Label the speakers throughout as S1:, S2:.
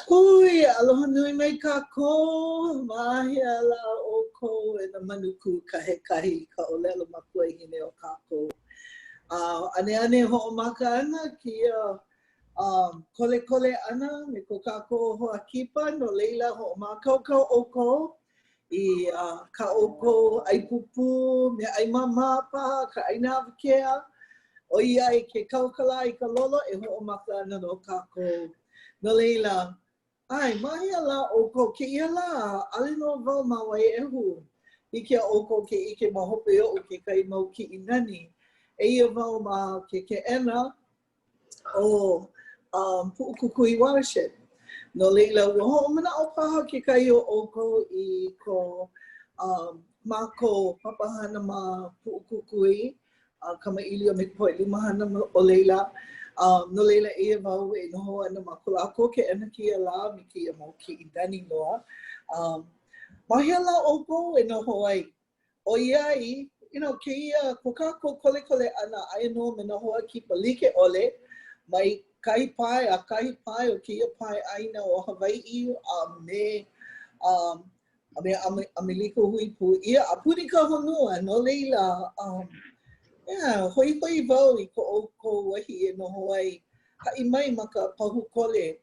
S1: Hui, aloha nui mai kākou, mahia la o kou e na manuku ka he kahi, ka ʻōlelo makua i hine o kākou. Ane hoʻomaka ana kia kole ana me ko kākou hoa kipa, no leila hoʻomaka kau ʻoukou i ka ʻoukou ʻai pupu, me ʻai mamapa, ka ʻaina awakea, o ia i ke kaukala i ka lolo e hoʻomaka ana no kākou. No leila, ai, mahia la ʻoukou kēia la, alino wau ma wai ehu. Ike a ʻoukou ke ike ma hope o ke kai mau kiʻinani. Eia wau ma ke ena o puʻukukui watershed. No leila, ua hoʻomanaʻo paha ke kai o ʻoukou i ko mākou papahana ma puʻukukui, kamaʻili o me poe limahana o leila. No leila e wau e noho ana ma ko lākou ke ena kia la me kia mau kiʻinani loa. Mahia la ʻoukou e noho ai. O iai, kēia ko kākou kole ana aia no me noho a kipa like ʻole mai kahi pae o kēia pae ʻaina o Hawaiʻi me liko hui pu ia a puni ka honua no leila. Hoi wau i ko ʻoukou wahi e noho ai. Haʻi mai ma ka pahu kole.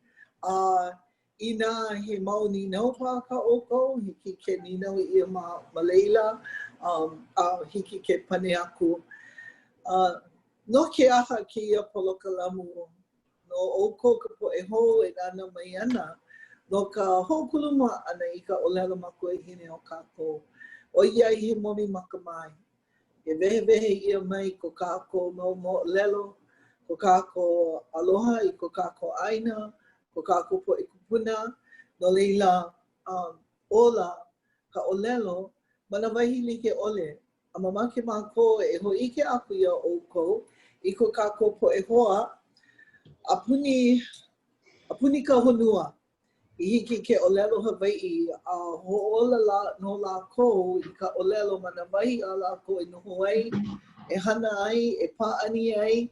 S1: Ina he mau ninau pa ka ʻoukou, hiki ke ninau ia ma leila, hiki ke pane aku. No ke aha kēia poloka lamu, no ʻoukou ka poʻe hou e nana mai ana, no ka hoʻokuluma ana i ka ʻōlelo makua i hine o kākou. O iai he momi makamai. E wehe ia mai ko kākou no moʻolelo, ko kākou aloha i ko kākou ʻaina, ko kākou poʻe kupuna, no leila ola ka ʻōlelo ma na wahi like ʻole. A mamake mākou e hoʻike aku ia ʻoukou i ko kākou poʻe hoa, a puni ka honua. I hiki ke ʻōlelo Hawaiʻi, hoʻola no lākou i ka ʻōlelo ma na wahi a lākou e noho ai, e hana ai, e pāʻani ai,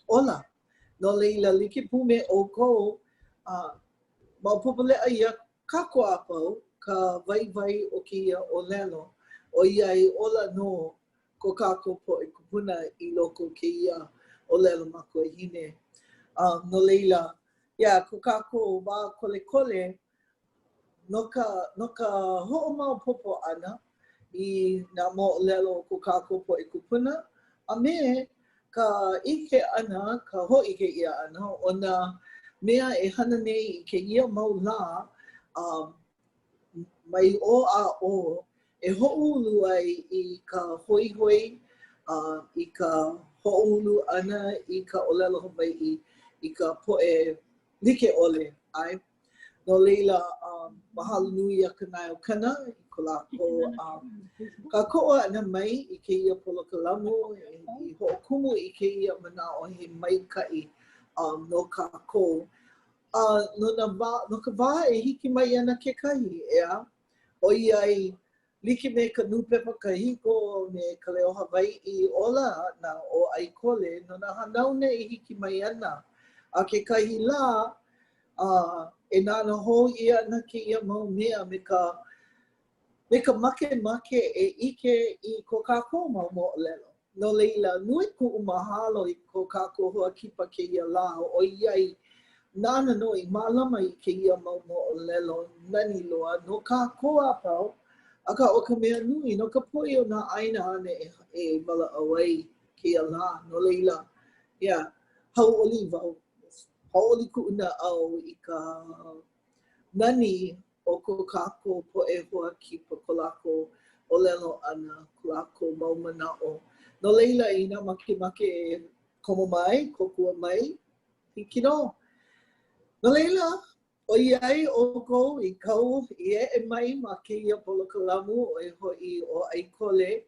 S1: ola. No leila, like pu me ʻoukou, maopopo leʻa ia kākou a pau, ka waiwai o kēia ʻōlelo. O iai ola no ko kākou poʻe kupuna i loko kēia ʻōlelo makua hine. No leila, ko kākou wā kole no ka hoʻomaopopo ana i nā moʻolelo ko kākou poʻe kupuna, a me ka ike ana, ka hōʻike ia ana o nā mea e hana nei i kēia mau lā mai o e hoʻoulu ai i ka hoihoi, i ka hoʻoulu ana i ka ʻōlelo Hawaiʻi i ka poʻe like ʻole, ai. No leila, mahalo nui a ka naeokana i ko lākou. Ka koʻa ana mai i kēia poloka lamu, i hoʻokumu i kēia manaʻo he maikaʻi no kākou. No ka wā e hiki mai ana kekahi, ea? O iai, like me ka nupepa kahiko me ka leo Hawaiʻi ola na o ʻai kole, no nā hanau ne e hiki mai ana. A kekahi lā, e nana hou ia ana kēia mau mea me ka make e ike i ko kākou mau moʻolelo. No leila, nui kuʻu mahalo i ko kākou hoa kipa kēia lā, o iai nana no i mālama i kēia mau moʻolelo nani loa no kākou a pau, aka o ka mea nui, no ka poʻi o nā ʻaina ana e walaʻau ai kēia lā. No leila, hauʻoli wau. Hauʻoli kuʻunaʻau i ka nani o ko kākou poʻe hoa kipa ko lākou ʻōlelo ʻana, ko lākou mau manaʻo. No leila, i nā makemake e komo mai, kokua mai, hiki nō. No leila, o iai ʻoukou i kau i e mai ma kēia poloka lamu o e hoʻi o ʻai kole,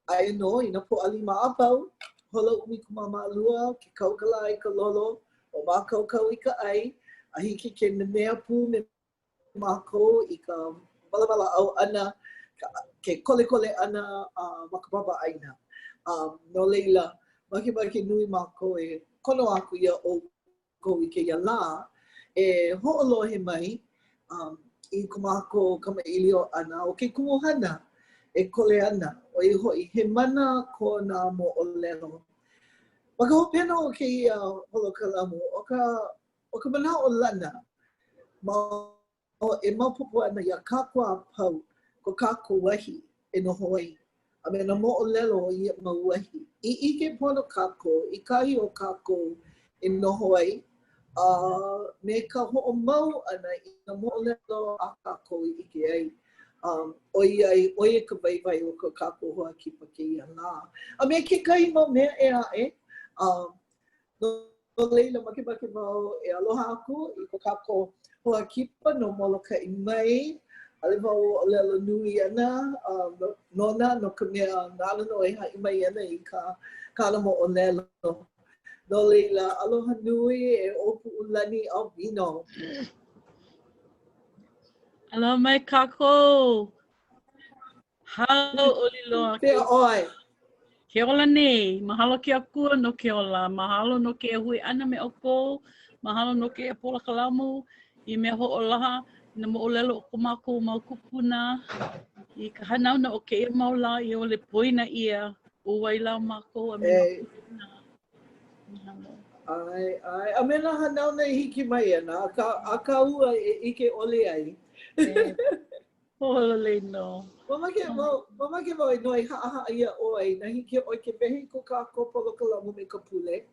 S1: aia no i nā poʻali maʻapau, hola ʻumikumamalua, ke kaukala i ka lolo, o mākaukau i ka ʻai, a hiki ke nanea pū me mākou i ka walawalaʻau ʻana, ke kole ʻana ma ka papa ʻaina. No leila, makemake nui mākou e kono aku ia ʻoukou i kēia lā, e ho'olohe mai I kumako kamaʻilio ana o ke kumuhana e kole ana o I hoʻi he mana ko nā moʻolelo. Ma ka hopena o kēia holokalamu o ka manaʻo lana ma e maopopo ana ia kākou a pau ko kākou wahi e noho ai. A me na moʻolelo o ia mau wahi. I ʻike pono kākou, I kahi o kākou e noho ai. Me ka hoʻomau ana I na moʻolelo a kākou I ʻike ai. Oi ka waiwai o ka kākou hoa kipa kēia nā. A me kekahi mau mea e aʻe. No leila makemake mau e aloha aku I ka kākou hoa kipa no Molokaʻi mai. Ale wau ʻōlelo nui ana, nona no ka mea nāna no e haʻi mai ana I ka kāna moʻolelo. No leila, aloha nui e ʻōpuʻulani Albino.
S2: Aloha mai kākou. Halo ʻōlelo
S1: Pea oi.
S2: Ke ola nei, mahalo ke akua no ke ola, mahalo no ke hui ana me oko, mahalo no ke pola kalamu, I mea hoʻolaha, na moʻolelo o kumako mau kupuna, I ka hanau na o ke ia maula I ole poina ia, o waila mako a me kupuna.
S1: Ai, a me na hanau na hiki mai ana, a ka ua e ike ole ai.
S2: Hola no.
S1: Mamake mau e noi haa ia oi, na hiki oi ke mehi ko kākou polokalamu me ka pule.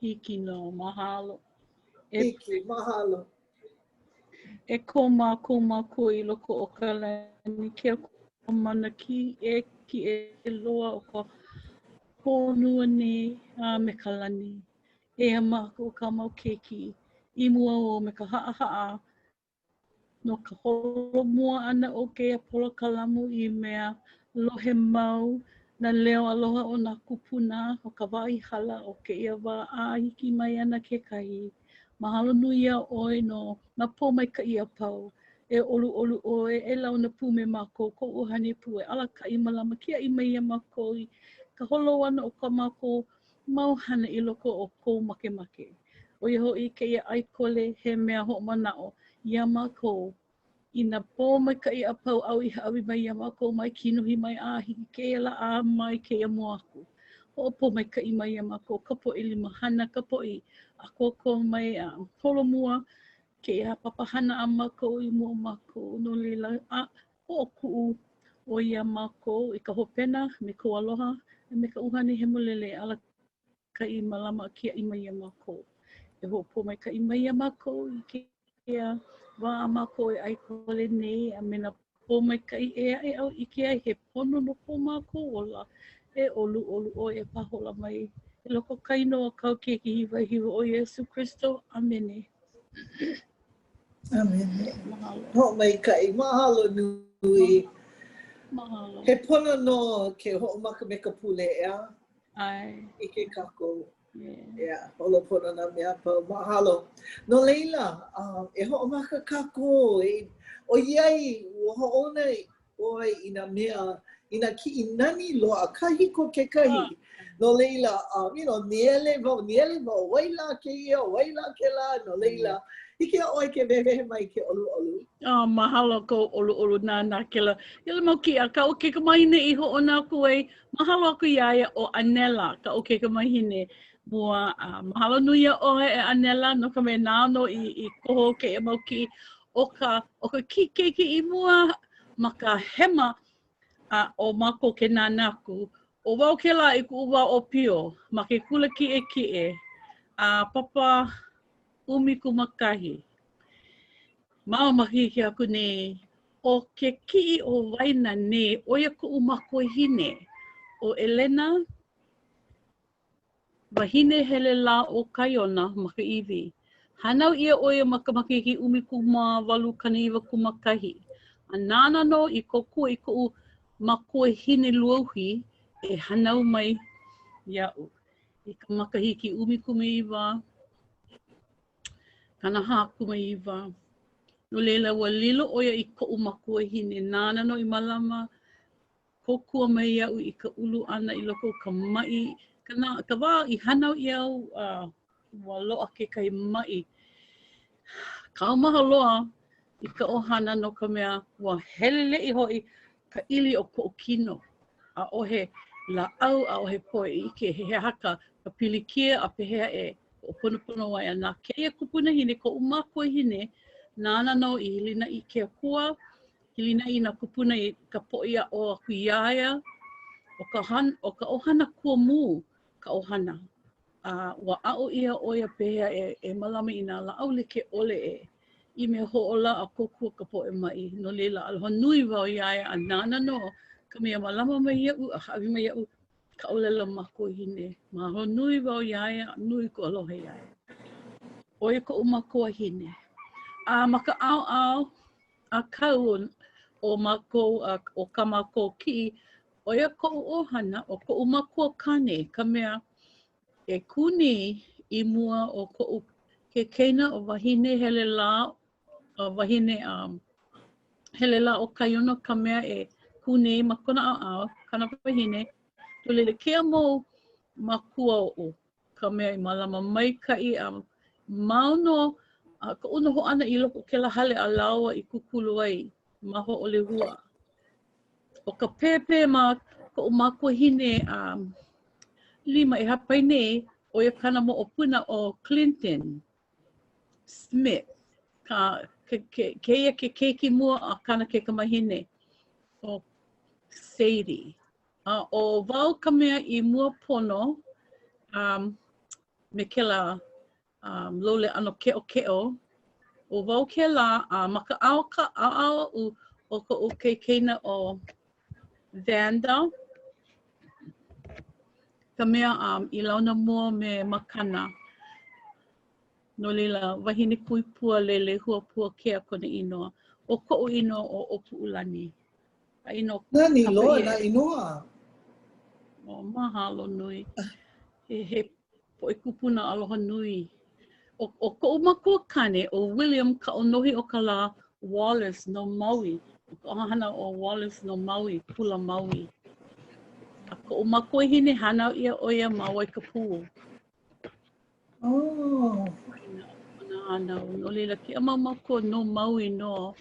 S2: Hiki no, mahalo.
S1: Hiki, mahalo.
S2: E koma I loko o ka lani, ke o mana ki e loa o ka honua nei me ka lani. E mako o ka mau keiki, I mua o me ka haa no ka holomua ana o ke pola kalamu I mea lohe mau na leo aloha o nā kupuna o ka wahi hala o ke ia wā a hiki mai ana ke kahi. Mahalo nui ia oi no na pō mai ka ia pau. E olu oi e launa pū me mako ko uhani pū e ala ka I malama kia I mai ia mako I ka holo ana o ka mako mau hana I loko o kou make. O ia hoi ke ia ʻai kole he mea ho manao. Ia mako I na pō mai ka ia pau au I haʻawi mai ia mako mai kinuhi mai a hiki kēia la a mai kēia mua aku. O pō mai ka I mai ia mako ka po I lima hana ka po I a koko mai a holomua kēia papahana a mako I mua mako no leila a o kuʻu o ia mako I ka hopena me ko aloha me ka uhani he molele ala ka I malama kia I mai ia mako. E ho pō mai ka I mai ia mako I kēia wā mako e ʻai kole nei a me na pō mai ka I e au I ke ai he pono no pō mako ola e olu o e pahola mai e loko kaino a kau keiki hiwa o Iesu Kristo. Amene.
S1: Amene.
S2: Mahalo.
S1: Ho mai kai, mahalo nui.
S2: Mahalo.
S1: He pono no ke hoʻomaka me ka pule ea.
S2: Ai.
S1: I ke kākou.
S2: Yeah.
S1: Holo pono na mea pau. Mahalo. No leila, e hoʻomaka kākou. O iai, ua hoʻona oi I nā mea, I nā kiʻinani loa, kahi ko ke kahi. No leila, niele wau, waila ke ia, waila ke la, no leila. Ike oi ke wewehe mai ke olu.
S2: Mahalo ko olu nā kela. Ila mau ki a ka o ke kamahine I hoʻona aku ai. Mahalo aku iaia o Anela, ka o ke kamahine. Mua mahalo nui a oe e Anela no ka me nāno I koho ke e mau ki o ka ki keiki I mua ma ka hema o mako ke nānaku. O wau ke la I ku uwa o pio ma ke kula ki e papa umi kumakahi. Mao makiki aku nei o ke ki o waina nei oia ku umako hine o Elena wahine hele la o kaiona maka iwi. Hanau ia oia maka makiki umi kuma walu kaniwa kumakahi. A nana no I kokua I ku mako hine luauhi e hanau mai iau. I ka makahiki umi kumaiwa, kana hakumaiwa. No leila ua lilo oia I koʻu makua hine nana no I malama kokua mai iau I ka ulu ana I loko ka mai ka wā I hanau iau ua loa ke kai mai Kau mahaloa I ka ohana no ka mea ua helele'i hoi ka ili o ko kino. A ohe la au a ohe poe I ke he haka ka pili kia a pehea e o ponopono wai ana. Kēia kupuna hine ko umako hine nana no I hilina I ke kua, hilina I na kupuna I ka poia o kuiaia o ka ohana Kumu ka ohana. Ua a'o ia oia pehea e malama I nā la au le ke ole e. I me ho'ola a kokua ka poe mai. No leila aloha nui wau iaia a nana no. Ka mea malama mai ia'u, a hawi mai ia'u ka ʻōlelo mako hine. Ma ho nui wau iaia, nui ko aloha iaia. Oia ko umako hine. Ma ka ao a kau o mako, o ka mako ki, oia ko ohana o ko umako kane. Ka mea e kuni I mua o ko ke keina o wahine hele la wahine hele la o kaiona ka mea e kune ma kona ao kana wahine to lele kea mo makua o ka mea I malama maika'i mauno ka una ho ana I loko ke la hale a laua I kukulu ai ma ho ole hua o ka pepe ma ka o makua hine lima e hapai nei o ia kana mo o puna o Clinton Smith kēia ke keiki mua a kana ke kamahine o Sadie. O wau ka mea I mua pono me ke la lole ano ke'o. O wau ke la ma ka ao o ka o ke keina o Vanda. Ka mea I launa mua me makana. No leila wahine kui pua lele hua pua kea kona inoa. O ko'o inoa o ʻōpuʻulani.
S1: Nani loa na inoa.
S2: O mahalo nui. He poe kupuna aloha nui. O ko'o makua kane o William ka onohi o ka la Wallace no Maui. O ka ohana o Wallace no Maui, pula Maui. A ko'o makua hine hana ia oia ma Waikapu.
S1: Oh.
S2: No leila ke ama makua no Maui no.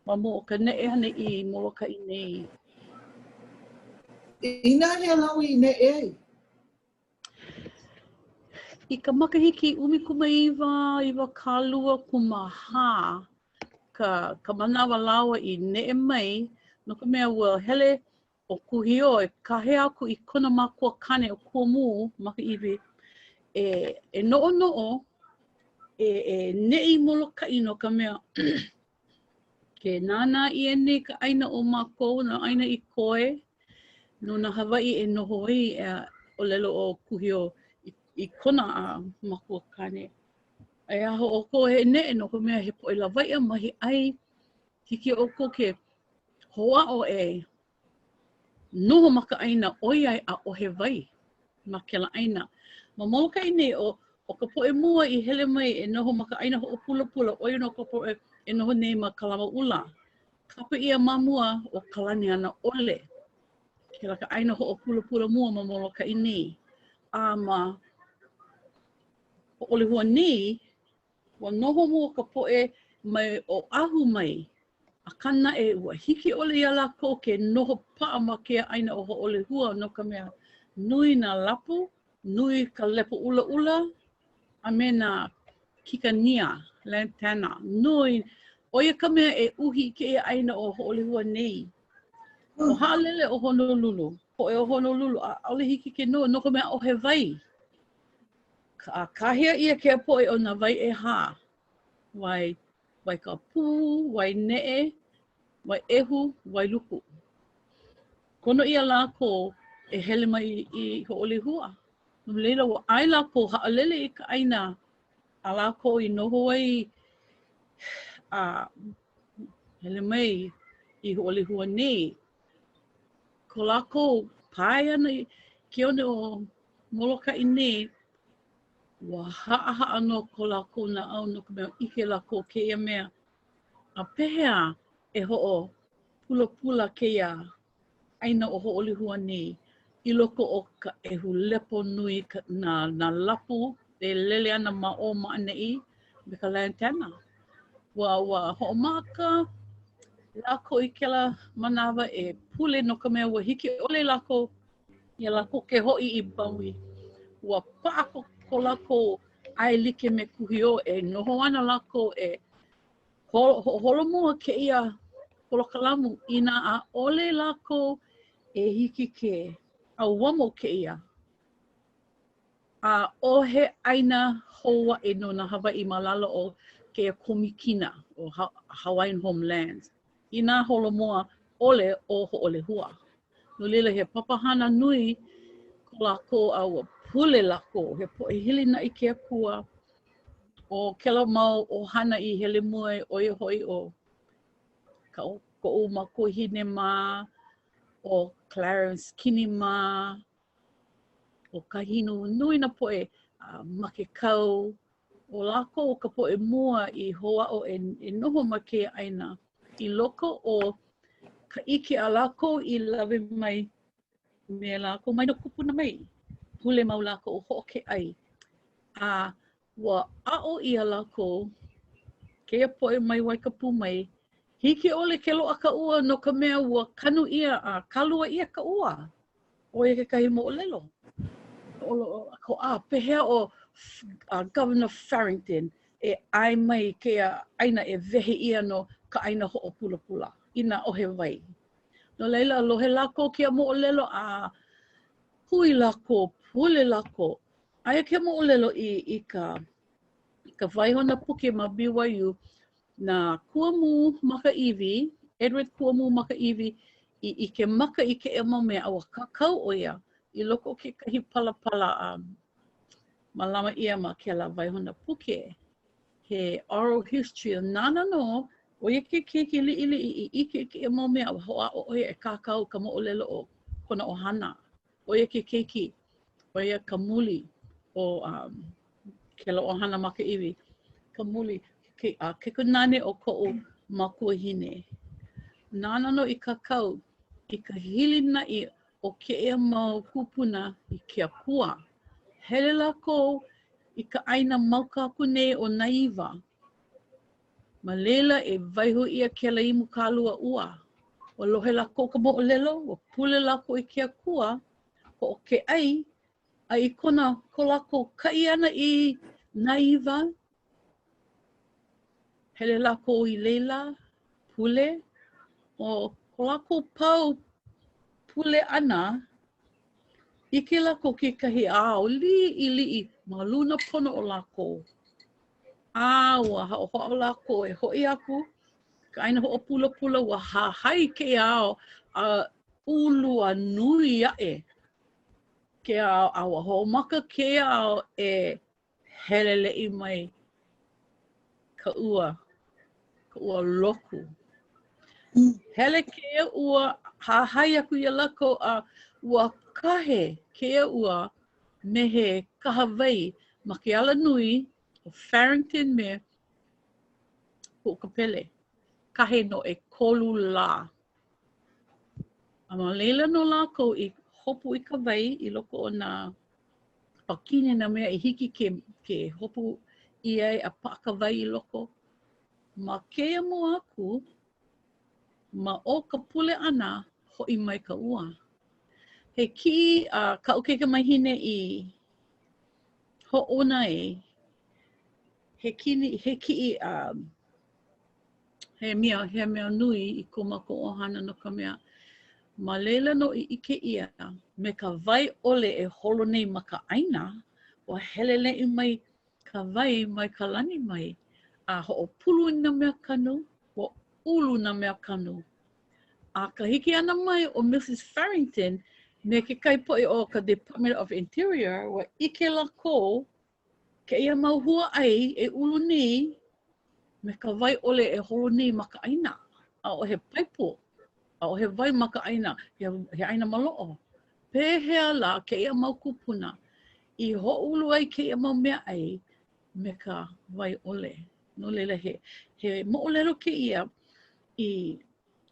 S2: Mamo o ka ne'e hane I Molokaʻi nei.
S1: Ina he laui ne'e?
S2: I ka makahiki 19 kālua kumahā ka manawa lawa I ne'e mai no ka mea ua hele o kuhiō e kahe aku I kona makua kane o Kumu makaiwi e no'o e ne'i Molokaʻi no ka mea ke nana I nei ka ʻaina o mākou na ʻaina I koe no na Hawaiʻi e noho ai ʻōlelo o kuhiō I kona makua kane. E aho o ko he ne'e no ka mea he poʻe lawaiʻa mahi ai hiki o ko ke hoʻaʻo e noho ma ka ʻaina ʻoiai a ʻohe wai ma ke la ʻaina. Ma Molokaʻi nei o ka poʻe mua I hele mai e noho ma ka ʻaina hoʻopulapula ʻoia no ka poʻe e noho nei ma kalama ula. Kapa ia mamua o kalani ana ʻole. Ke la ka ʻaina hoʻopulapula mua ma Molokaʻi nei. Ma ʻole hua nei, wa noho mua ka poʻe mai o ahu mai. A kana e ua hiki ʻole ia lākou ke noho paʻa ma ke ʻaina o hoʻole hua no ka mea nui nā lapu, nui ka lepo ula, a me nā kikania, lantana, nui. Oia ka mea e uhi ke ia ʻaina o hoʻole hua nei. O hālele o Honolulu, poʻe o Honolulu, a ʻaole hiki ke noa no ka mea o he wai. Kahea ia ke poʻe o nā wai e hā. Wai ka pū, wai ne'e, wai ehu, wai luku. Kono ia lākou e hele mai I hoʻole hua. No leila ua ʻae lākou ha'alele I ka ʻaina. A lākou I noho ai hele mai I hoʻole hua nei. Ko lākou pae ana ke one o Molokaʻi nei. Ua haʻahaʻa no ko lākou na au no ka mea ʻike lākou kēia mea. A pehea e hoʻo pula kēia ʻaina o hoʻole hua nei. I loko o ka ehu lepo nui nā lapu e lele ana ma o maʻaneʻi me ka lantana. Wa ho'omaka lako I kela manawa e pule no ka mea ua hiki ole lako ia lako ke ho'i I baui. Ua pa'ako ko lako ai like me kuhio e noho ana lako e holomua kēia polokalamu ina a ole lako e hiki ke auamo kēia. A ohe aina hoa e no na Hawaiʻi malala o ke komikina o Hawaiian homelands. Ina holomua ole o ho'olehua. No leila he papahana nui ko lako a pule lako. He poʻehili na I ke akua o kela mau o hana I hele mua oi hoi o ko'u makuhine ma o Clarence Kini ma o kahino nui na poe ma ke kau o lako o ka poe mua I hoa o e noho ma ke aina I loko o ka ike a lako I lawe mai me lako mai no kupuna mai hule mau lako o ho ke ai a wa a'o ia lako ke poe mai wai ka pu mai hiki ole ke loa ka ua no ka mea ua kanu ia a kalua ia ka ua o e ke kahi mo'olelo ko pehea o Governor Farrington e ai mai ke aina e vehe ia no ka aina ho'opula ina ohe wai. No leila lohe lako kia mo'olelo a hui lako, pule lako. Aia kia mo'olelo I ka waihona puke ma BYU na Kumu Makaiwi, Edward Kumu Makaiwi I ke maka I ke ema mea awa kākou o ia I loko o ke kahi palapala malama ia ma ke la waihona puke. He oral history o nana no o ia ke keiki li'i I ke ema mea awa hoa o ia e kākou ka mo'olelo o kona ohana. O ia ke keiki, o ia ka muli o ke la ohana Makaiwi. Ka muli, ke kunane o ko'u makuahine. Nana no I kākou, I ka hili na'i o keia mau kupuna I ke akua. Hele lako I ka aina maukaku nei o naiva. Ma leila e waiho ia ke la imu kālua ua. O lohe lako ka mo'olelo, o pule lako I ke akua, o ke ai, a I kona ko lako kai ana I naiva. Hele lako I leila, pule, o ko lako pau pule ana, ike lako ke kahi ao li'i ma luna pono o lako. Ua ho'o lako e ho'i aku, ka aina ho'o pula ua hahai ke ao a ulua nui ae. Ke ao a ho'o maka ke ao e helele'i mai ka ua loku. Hele kēia ua hahai aku ia lako a ua kahe kēia ua me he kahawai ma ke ala nui o Farrington me Pu'ukapele. Kahe no e kolu la. A ma leila no lako I hopu I ka wai I loko o nā pakine na mea I hiki ke hopu I ai a paka wai I loko. Ma kēia mo aku ma o ka pule ana ho'i mai ka ua. He ki ka ukeka mahine I ho'ona e he ki he mea nui I kumako ohana no ka mea. Ma leila no I ike ia me ka wai ole e holo nei ma ka aina o helele'i mai ka wai mai ka lani mai a ho'opulu na mea kanu o ulu na mea kanu. A ka hiki ana mai o Mrs. Farrington me ke kaipo'i o ka Department of Interior wa ike lako ke ia mau hua ai e ulu ni me ka wai ole e holo nei ma ka aina. A o he paipo, a o he wai ma ka aina, he aina malo'o. Pehea la ke ia mau kupuna I ho'ulu ai ke ia mau mea ai me ka wai ole. No leila he mo'olelo ke ia I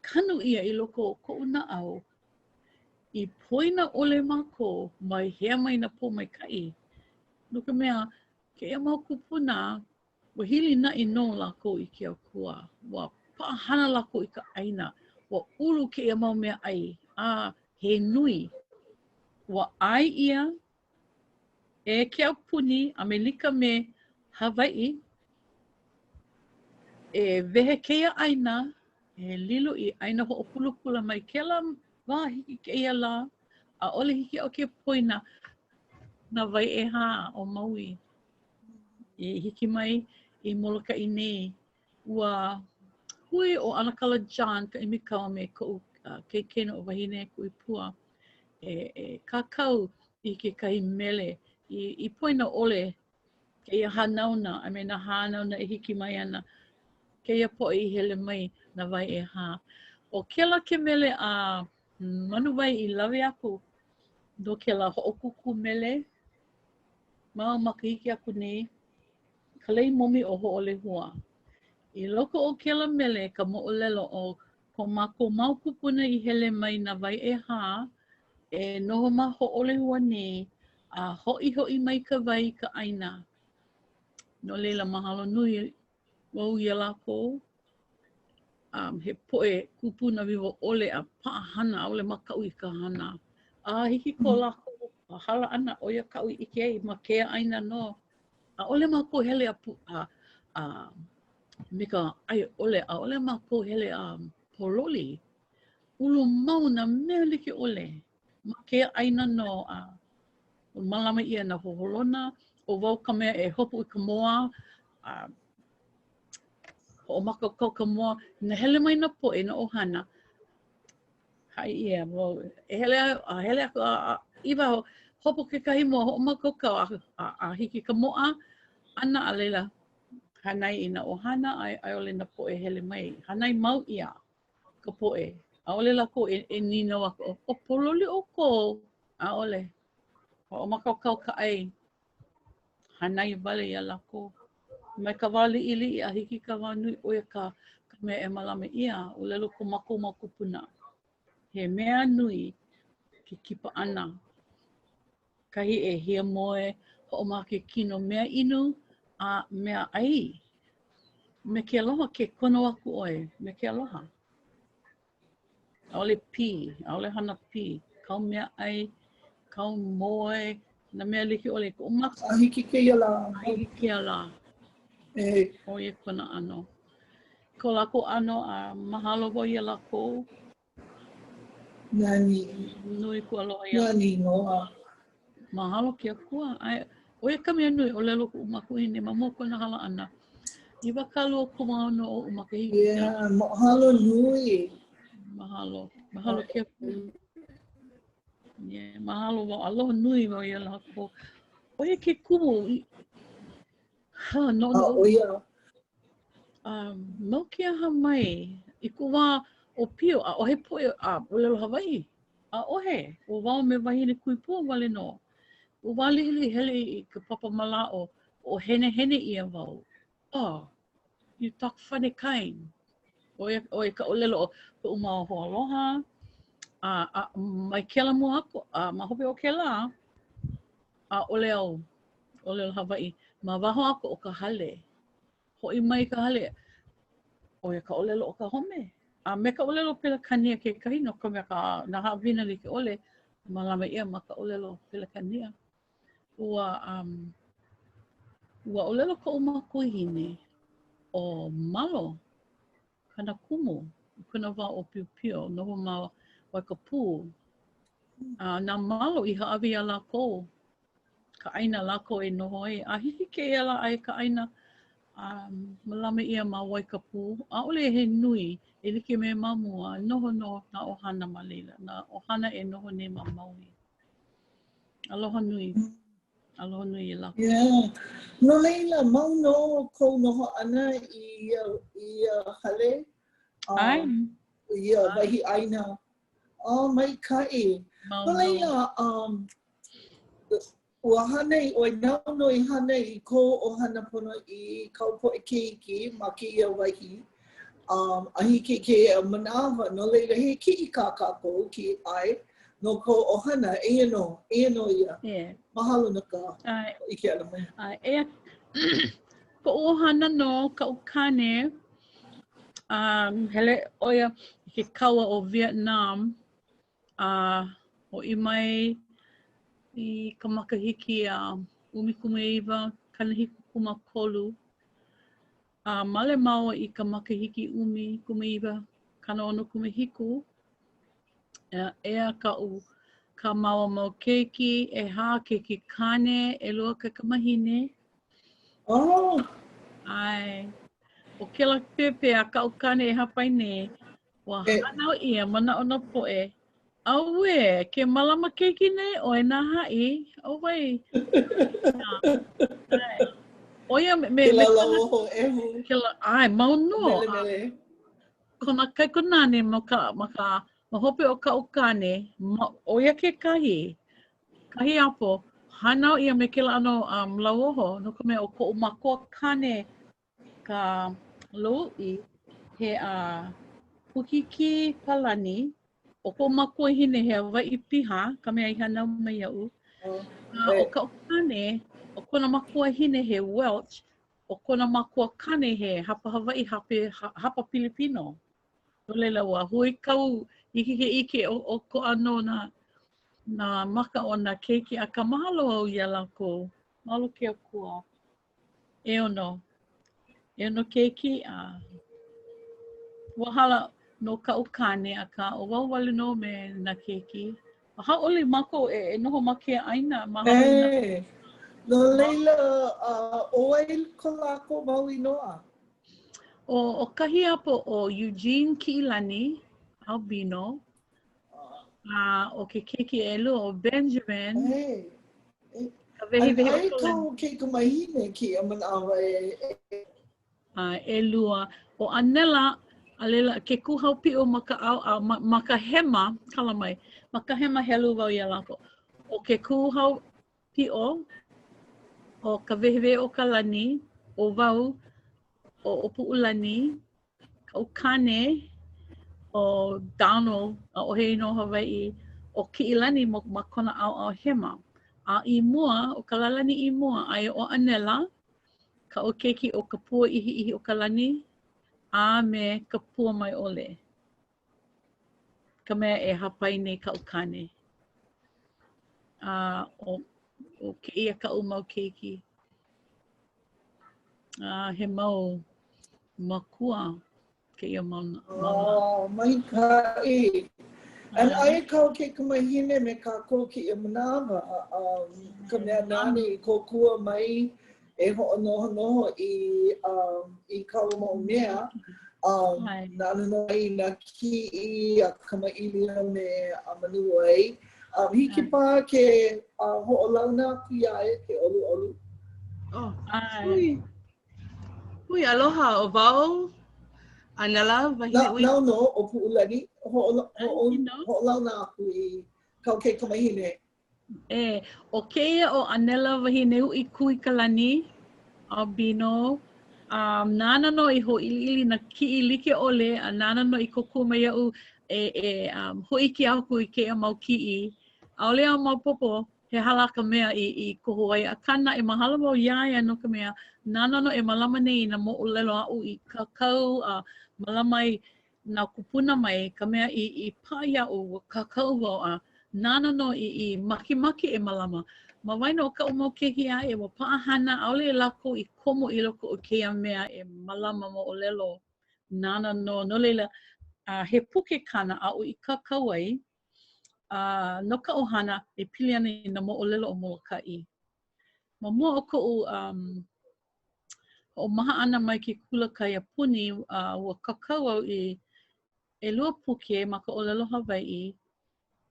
S2: kanu ia I loko ko'u na'au I poina ole mako mai hea mai na po mai kai. No ka mea ke ia mau kupuna Wa hili na ino lako I ke akua. Wa paahana lako I ka aina. Wa ulu ke ia mau mea ai. He nui. Wa ai ia. E ke apuni a me lika me Hawaiʻi. E wehe kēia aina. E lilo I aina hoʻopulupula mai kela wa hiki kēia la. A ole hiki o ke poina. Na wai e ha o Maui. E hiki mai I Molokaʻi nei. Ua hui o Anakala John ka imikawa me ko keikena o wahine ku I pua. E kākou I ke kahi mele. I poina ole keia hanauna. A me na hanauna e hiki mai ana. Keia po I hele mai na wai e ha. O kela ke mele a manu wai I lawe aku. Do kela hoʻokuku mele. Ma makahiki aku nei. Kalei momi o hoʻolehua. I loko o kela mele ka moʻolelo o ko mako mau kupuna I hele mai na wai e ha. E noho ma hoʻolehua nei. A hoʻi mai ka wai ka aina. No leila mahalo nui wau ia lako. He poe kupuna viwa ole a paahana ole makaʻu I ka hana. A hiki ko lako a hala ana o ia kaʻu I ike ai ma kea aina no. A ole mako hele me ka ai ole a ole mako hele pololi. Ulu mau na mea like ole. Ma kea aina no malama ia na hoholona o wau ka mea e hopu I ka moa. O maka ko ka moa na hele mai na poe na ohana. Hai ia e hele ako iwa hopu ke kahi moa ho maka ka a hiki ka moa ana a leila. Hanai I na ohana ai ole na poe hele mai. Hanai mau ia ka poe. A ole lako e nino ako. O pololi o ko. A ole. O makakau ka ai. Hanai wale ia lako. Mai ka wali ili a hiki ka wanui o ia ka mea e malame ia. ʻŌlelo ko mako ma kupuna. He mea nui ke kipa ana. Kahi e hia moe hoʻoma ke kino mea inu a mea ai. Me ke aloha ke kono aku ʻoe. Me ke aloha. Aole pi. Aole hana pi. Kau mea ai. Kau moe. Na mea like ole. Ko maka.
S1: A hiki kēia la.
S2: A hiki kēia la. O ia kona ano. Ko lako ano a mahalo wo ia lako.
S1: Nani.
S2: Nui ku aloha ia.
S1: Nani noa.
S2: Mahalo ke akua. O ia ka mea nui o lelo ku umaku hine. Ma mo kona hala ana. Iwa kalu o kumano o umakahiki.
S1: Yeah, mahalo nui.
S2: Mahalo. Mahalo ke akua. Yeah, mahalo wa aloha nui wa ia lako. O ia ke kumu.
S1: O ia.
S2: Mau ke aha mai. I ku wā o pio. A ohe poe ʻōlelo Hawaiʻi. A ohe. O wau me wahine kui pua wale no. O wale hele I ka papa malao. O hene ia wau. Oh, you talk funny kind. O ia ka ʻōlelo o ka uma ho aloha. Mai kela mua ako. Ma hope o kela. Ole au. ʻōlelo Hawaiʻi. Ma waho ako o ka hale. Hoʻi mai ka hale. O ia ka ʻōlelo o ka home. Me ka ʻōlelo pelekania ke kahi no ka mea ka na hawina like ole. Malama ia ma ka ʻōlelo pelekania. Ua ʻōlelo ka umakuihine o malo. Kana kumu. Kuna wā o piupio. Noho ma waikapū. Nā malo I haawi a lako. Ka aina lako e noho ai. A hiki kēia la ai ka aina. Malama ia ma waikapū. Ole he nui. E like me mamua. Noho no na ohana ma leila. Na ohana e noho ne ma Maui. Aloha nui. Aloha nui e lako.
S1: Yeah. No leila, mau no kou noho ana I hale.
S2: Ai.
S1: Ia wahi aina. Mai kai. No leila, ua hanei, oi nauno I hanei I ko o hana pono I kaupo e keiki ma ki ia wahi. A hiki ke manawa, no leila he ki I ka kākou ki ai. No ko o hana, e no ia.
S2: Yeah.
S1: Mahalo na ka. I ke ala mai.
S2: Ko ohana no ka ukane hele oia ke kaua o Vietnam o I mai I ka makahiki umikumiiwa kanahiku kumakolu male mau I ka makahiki kumiiwa kana ono kumihiku ea ka maua mau keiki keiki kane lua ka kamahine ai o kela pepe a ka ukane hapai ne wa hanau ia mana ona poe aue ke malama keiki nei o nā haʻi o wai oia me
S1: lauoho ehu
S2: ai mau no
S1: mele
S2: kona kai konane ma hope o ka ukane oia ke kahi apo hanau ia me kela ano lauoho no ka mea o ko makoa kane ka lo'i he pukiki palani o ko makoa hine he Hawaiʻi piha ka mea I hanau mai ia'u o ka ukane o kona makoa hine he Welch o kona makoa kane he hapa Hawaiʻi hapa Pilipino ʻōlelo ua hui kau ike o ko ano na maka o na keiki a ka mahalo au ia lako malo ke akua e ono keiki wahala no ka ukane a ka o wauwale no me na keiki haʻole mako e noho ma ke ʻaina mahalo I na
S1: no leila oai ko lako mau inoa
S2: o kahi apo o Eugene Kiʻilani Albino o ke keiki o Benjamin ka vehi
S1: ai kau ke kamahine ki a manawa
S2: lua o Anela alela ke kuhau pi'o maka hema kala mai maka hema helu wau ia lako o ke kuhau pi'o o ka vehiwe o ka lani o wau o ʻōpuʻulani ka ukane o Donald o he no Hawaiʻi o Kiʻilani ma kona ʻaoʻao hema I mua o ka lalani I mua ai o Anela ka o keiki o ka pua ihi o ka lani me ka pua mai ole ka mea hapai nei ka ukane o kēia ka mau keiki he mau makua kēia mau
S1: maikaʻi and ai kau ke kamahine me kākou ki ia manawa ka mea nani I kokua mai e hoʻonohonoho I kau mau mea nana no ai na ki'i a kamaʻilia me a manu ai hiki pā ke hoʻolauna ki ai ke ʻoluʻolu
S3: hui aloha o wau Anela wahine ui
S1: no o puʻulani hoʻolauna aku I kau ke kamahine
S2: o kēia o Anela wahine ui kui ka lani Albino nana no I hoʻiliʻili na ki'i like ole a nana no I kokua mai iaʻu hoʻiki aku I kēia mau ki'i ʻaʻole au mau popo he hala ka mea I ko Hawaiʻi a kāna mahalo wau iaia no ka mea nana no malama nei I na moʻolelo aʻu I kākou malama I nā kupuna mai ka mea I pā iaʻu kākou wau nana no I makimaki malama ma waena o ka mau keiki e wa paʻahana ʻaʻole lako I komo I loko o kēia mea malama moʻolelo nana no leila he puke kāna aʻu I kākou ai no ka ʻohana pili ana I na moʻolelo o Molokaʻi ma mua o koʻu o maha ana mai ke kula kaiapuni ua kākou au I 2 puke ma ka ʻōlelo Hawaiʻi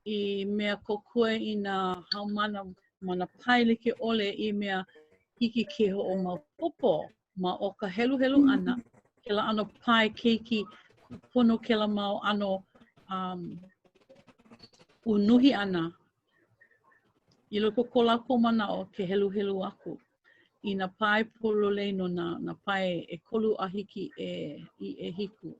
S2: I mea kokua I nā haumana ma na pai like ole I mea hiki ke o mau popo ma o ka helu ana kela ano pai keiki pono kela mau ano unuhi ana I loko ko lākou manao ke helu aku I na pai pololei no na pai kolu a hiki I hiku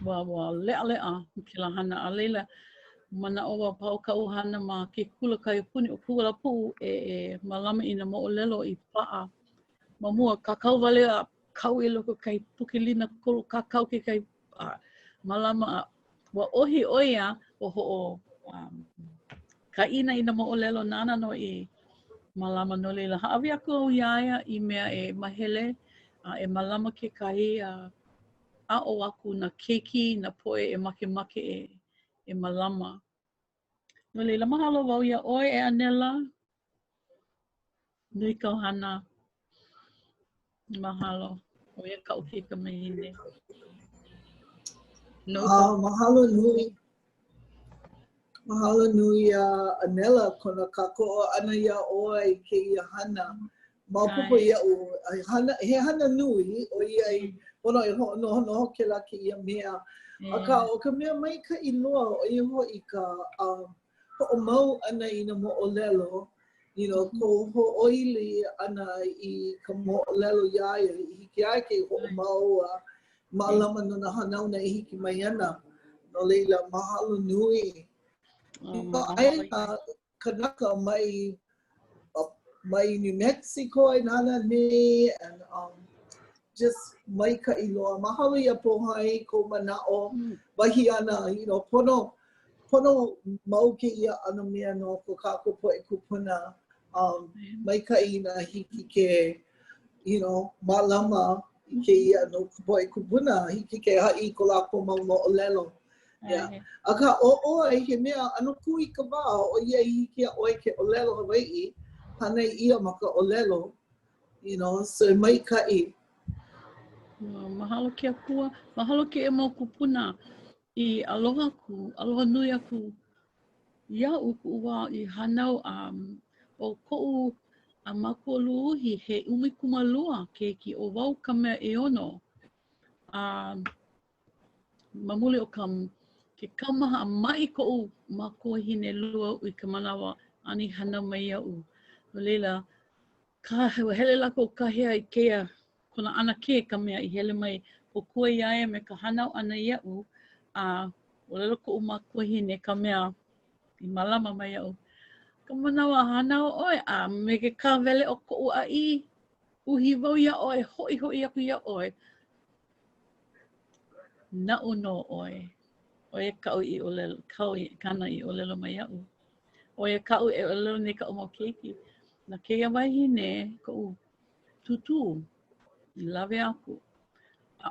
S2: wa leʻa ke la hana a leila mana o wa pau ka uhana ma ke kula kai puni o kula pu malama ina moʻolelo I pa'a ma mua kākou wale a kau I loko kai pukilina kolo kākou ke kai malama wa ohi oia o ho'o ka ina ina moʻolelo nana no I malama no leila ha'awi aku au iaia I mea mahele malama ke kahi a o aku na keiki na poe make malama. No leila mahalo wau ia oi anela. Nui kau hana. Mahalo. O ia ka uki ka mahine.
S1: Mahalo nui. Mahalo nui anela kona kākou ana ia oi kēia hana. Maupupo ia o he hana nui o ia ono I ho'onoho ke la kēia mea. Aka o ka mea mai ka iloa o ia ho I ka ho'omau ana I na mo'olelo. Ko ho'oili ana I ka mo'olelo iaia I hiki ai ke ho'omau malama no na hanau na I hiki mai ana. No leila mahalo nui. Ai kanaka mai New Mexico I nana ne and just mai ka iloa. Mahalo ia pohai ko mana'o wahi ana, pono mau ke ia ana mea no ko kākou poe kupuna. Mai ka ina hiki ke, malama ke ia no poe kupuna. Hiki ke ha'i ko lākou mau mo'olelo. Aka o oi he mea ano kui ka wā o ia hiki a oi ke ʻōlelo Hawaiʻi. Hanei ia ma ka ʻōlelo. So mai ka'i.
S2: Mahalo ke akua, mahalo ke mau kupuna I aloha nui aku ia'u ku'ua I hanau o ko'u makolu uhi he 12 keiki o wau ka mea ono. Mamuli o ke kamaha mai ko'u makua hine lua I ka manawa ani hana mai ia'u. No leila, hele lako kahi ai kēia kona ana ke ka mea I hele mai o kua iaia me ka hanau ana ia'u ʻōlelo ko'u makua hine ka mea I malama mai ia'u. Ka manawa hanau ʻoe me ke kāwele o ko'u a'i uhi wau ia ʻoe ho'i aku ia ʻoe. Na'u no ʻoe. ʻOia ka'u I ʻōlelo, kāna I ʻōlelo mai ia'u. ʻOia ka'u ʻōlelo nei ka'u mau keiki. Na kēia wahine ko'u tutu I lawe aku.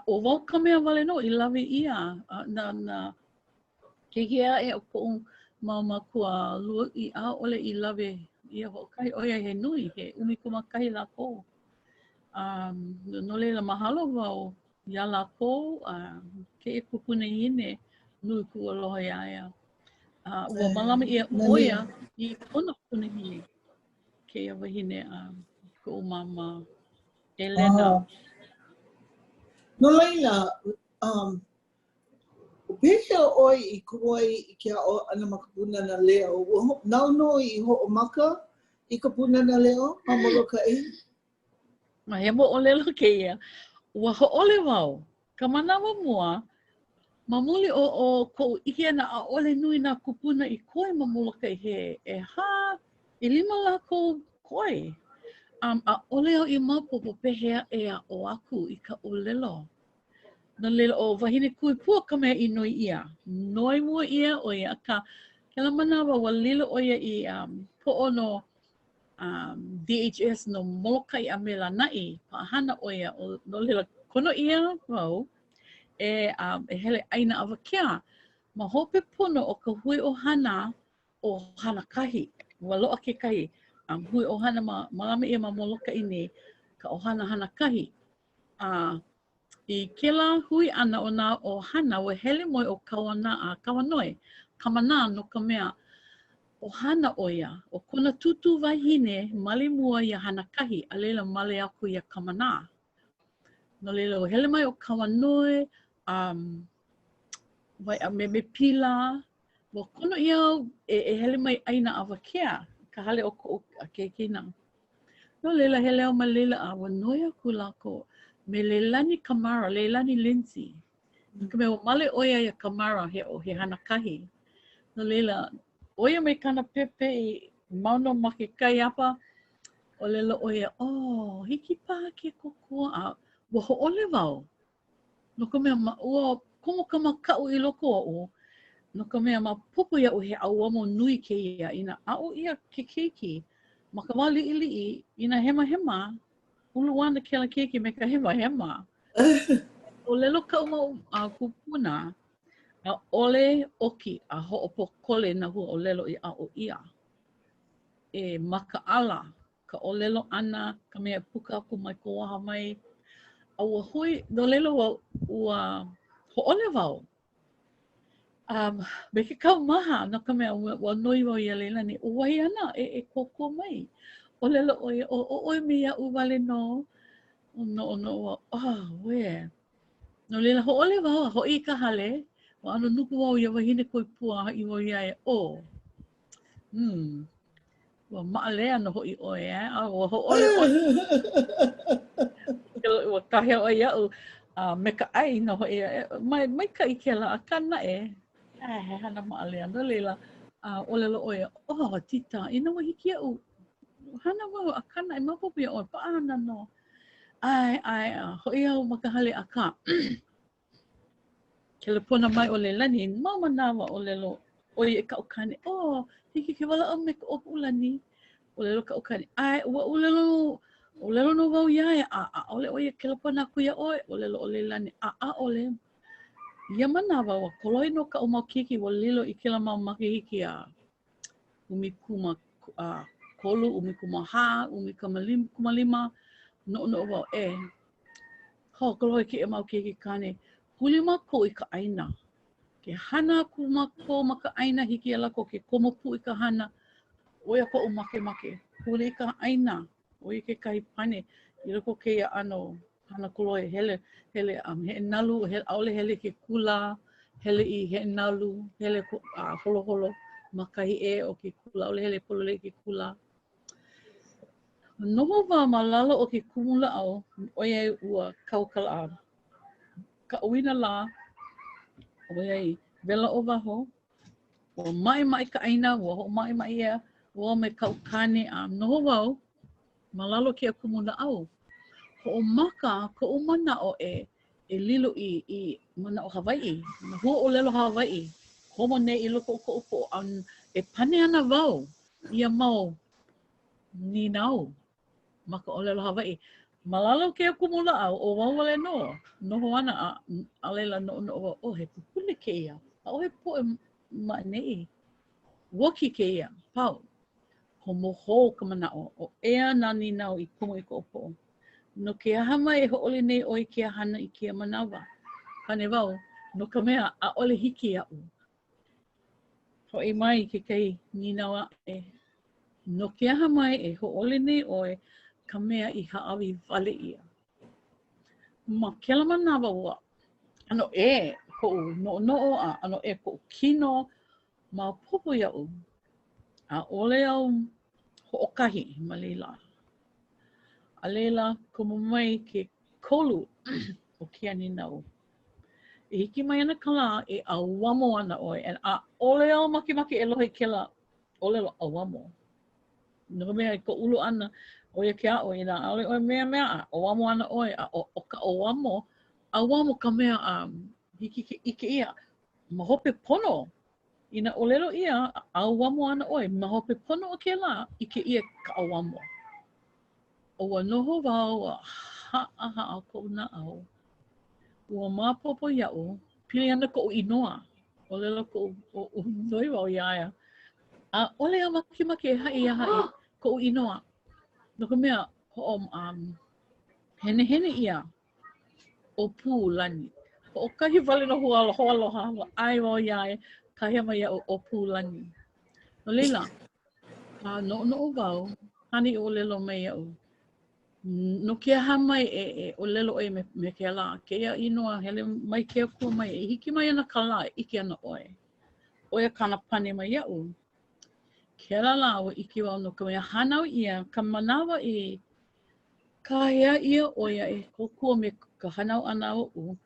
S2: O wau ka mea wale no I lawe ia na keiki o ko'u makua lua I ʻaʻole I lawe ia ho'okahi ʻoia he nui he 12 lākou. No leila mahalo wau ia lākou keia kupuna hine nui kualoha iaia. Ua malama ia ʻoia I kona kupuna hine. Keia wahine ko'u mama Elena.
S1: No leila, pehea oi I kuai I ke a'o ana ma ka puna na leo. Nau no I ho'omaka I ka puna na leo ma Molokaʻi?
S2: Ma he moʻolelo keia. Ua ho'ole wau. Ka manawa mua, mamuli o ko'u ike ana ʻaʻole nui nā kupuna I koe ma Molokaʻi he 5 lākou koe. ʻAʻole au I maopopo pehea a'o aku I ka ʻōlelo. No leila o wahine kui pua ka mea I noi ia. Noi mua ia o ia ka kela manawa wa lilo o ia I po'ono DHS no Molokaʻi a me Lanaʻi pa'ahana o ia no leila kono ia wau hele ʻaina awakea ma hope pono o ka hui ohana o hana kahi. Ua lo'a ke kahi. Hui ohana malama ia ma Molokaʻi nei ka ohana hana kahi. I kela hui ana o nā ohana ua hele moi o kawanoe, kamana no ka mea ohana o ia. O kona tutu wahine mali mua ia hana kahi, a leila male aku ia kamana. No leila ua hele mai o kawanoe, me pila, ua kono ia hele mai ʻaina awakea, ka hale o ko'u keikina. No leila hele au ma leila ua noi aku lako. Me leilani Kamara, leilani Lindsay. Ka mea male oia ia Kamara he hana kahi. No leila, oia me kana pepe I mauno ma ke kaiapa, ʻōlelo oia, oh, hiki paha ke kokua a, wa hoʻole wau. No ka mea ua komo ka makaʻu I loko oʻu, no ka mea ma pupu ia'u he auamo nui kēia, ina a'o ia ke keiki, ma ka wā liʻiliʻi, ina hema hema, uluana kela keiki me ka hema hema. ʻōlelo ka'u mau kupuna, a ole oki a ho'opokole na hua ʻōlelo I a'o ia. E makaala, ka ʻōlelo ana, ka mea puka aku mai ko waha mai, a ua hui, ʻōlelo ua ho'ole wau. Me ke kau maha, no ka mea ua nui wau ia leila ni, uai ana e kōkua mai. ʻōlelo oia, oi me ia'u wale no, no, we. No leila ho'ole wau, ho'i ka hale, wa ano nuku wau ia wahine koi pua I wau ia wa maalea no ho'i oe, wa ho'ole oe. Wa kahe o ia'u, me ka ai no ho'i, mai ka I kela a kāna he hana maalea. No leila, ʻōlelo oia, tita, ina wa hiki ia'u, hana wau a kāna e mapopi ia oe, paana no. Ho'i au makahale a kā. Ke pona mai o le lani, mau manawa ʻōlelo oia e kaʻukane, hiki ke wala au me ka ʻōpuʻulani. ʻōlelo kaʻukane, ua ʻōlelo no wau ia ole oia ke pona aku ia oe, ʻōlelo o le lani, ole. Ia manawa wa koloi no ka o mau kiki wa lilo I kela mau makahiki a umikuma kolu, umikuma ha, umikuma lima, no wau koloi ke mau kiki kane. Huli mako I ka aina. Ke hana aku mako ma ka aina hiki ala ko ke komo pu I ka hana. Oia ko o make. Huli I ka aina. Oia ke kahi pane. I loko kēia ano hana koloi hele he nalu, aole hele ke kula, hele I he nalu, hele holo, makahi o ke kula, aole hele polole ke kula. Noho wa malalo o ke kumu la'au, oia ua kaukala ka uina la, oia I vela o waho, ua mai ka aina, ua ho mai ia, ua me kaukane noho wau, malalo ke a kumu la'au. Ho maka ko o mana o e lilo I mana o Hawaiʻi, na hua ʻōlelo Hawaiʻi, komo ne I loko o ko upo, e pane ana wau, ia mau ninau, maka ʻōlelo Hawaiʻi. Malalo ke a kumu la'au, o wau wale no, noho ana a leila no, he pupule kēia, he poe maʻanei, woki kēia, pau, ho moho ka manao, o ea na ninau I kumu I ko upo. No ke hama e ho'ole nei oi ke hana I ke manawa. Pane wau, no ka mea ʻaʻole hiki a'u. Ho'i mai ke kai ninawa no ke hama e ho'ole nei oi ka mea I ha'awi wale ia. Ma kela manawa ua, ano ko'u no'o ano ko'u kino ma popo ia'u. ʻAʻole au ho'okahi ma leila. A leila, komo mai ke kolu o ke aninau. E hiki mai ana kala e auamo ana oi. A ole au makimaki e lohe kela ʻōlelo auamo. No mea ko ulu ana oia ke a'o ina ale oi mea auamo ana oi. O ka auamo ka mea hiki ke ike ia. Mahope pono. Ina ʻōlelo ia auamo ana oi. Mahope pono o ke la ike ia ka auamo. Ua noho wau ha'a ko'u na'au. Ua mapopo ia'u, pili ana ko'u inoa. ʻōlelo ko'u noi wau iaia. A ole a makimaki e ha'i ko'u inoa. No ka mea ho'o hene ia o ʻōpuʻulani. O kahi wale no hua aloha ai wau iaia kahi ama ia o ʻōpuʻulani. No leila, no'o wau, hani ʻōlelo mai ia'u. No ke hama e ʻōlelo ʻoe me ke la, kēia inoa hele mai ke akua mai, e hiki mai ana ka la, ike ana ʻoe. Oia kāna pane mai ia'u. Ke la ua ike wau no ka mea hanau ia, ka manawa I ka hea ia oia e kokua me ka hanau ana oʻu,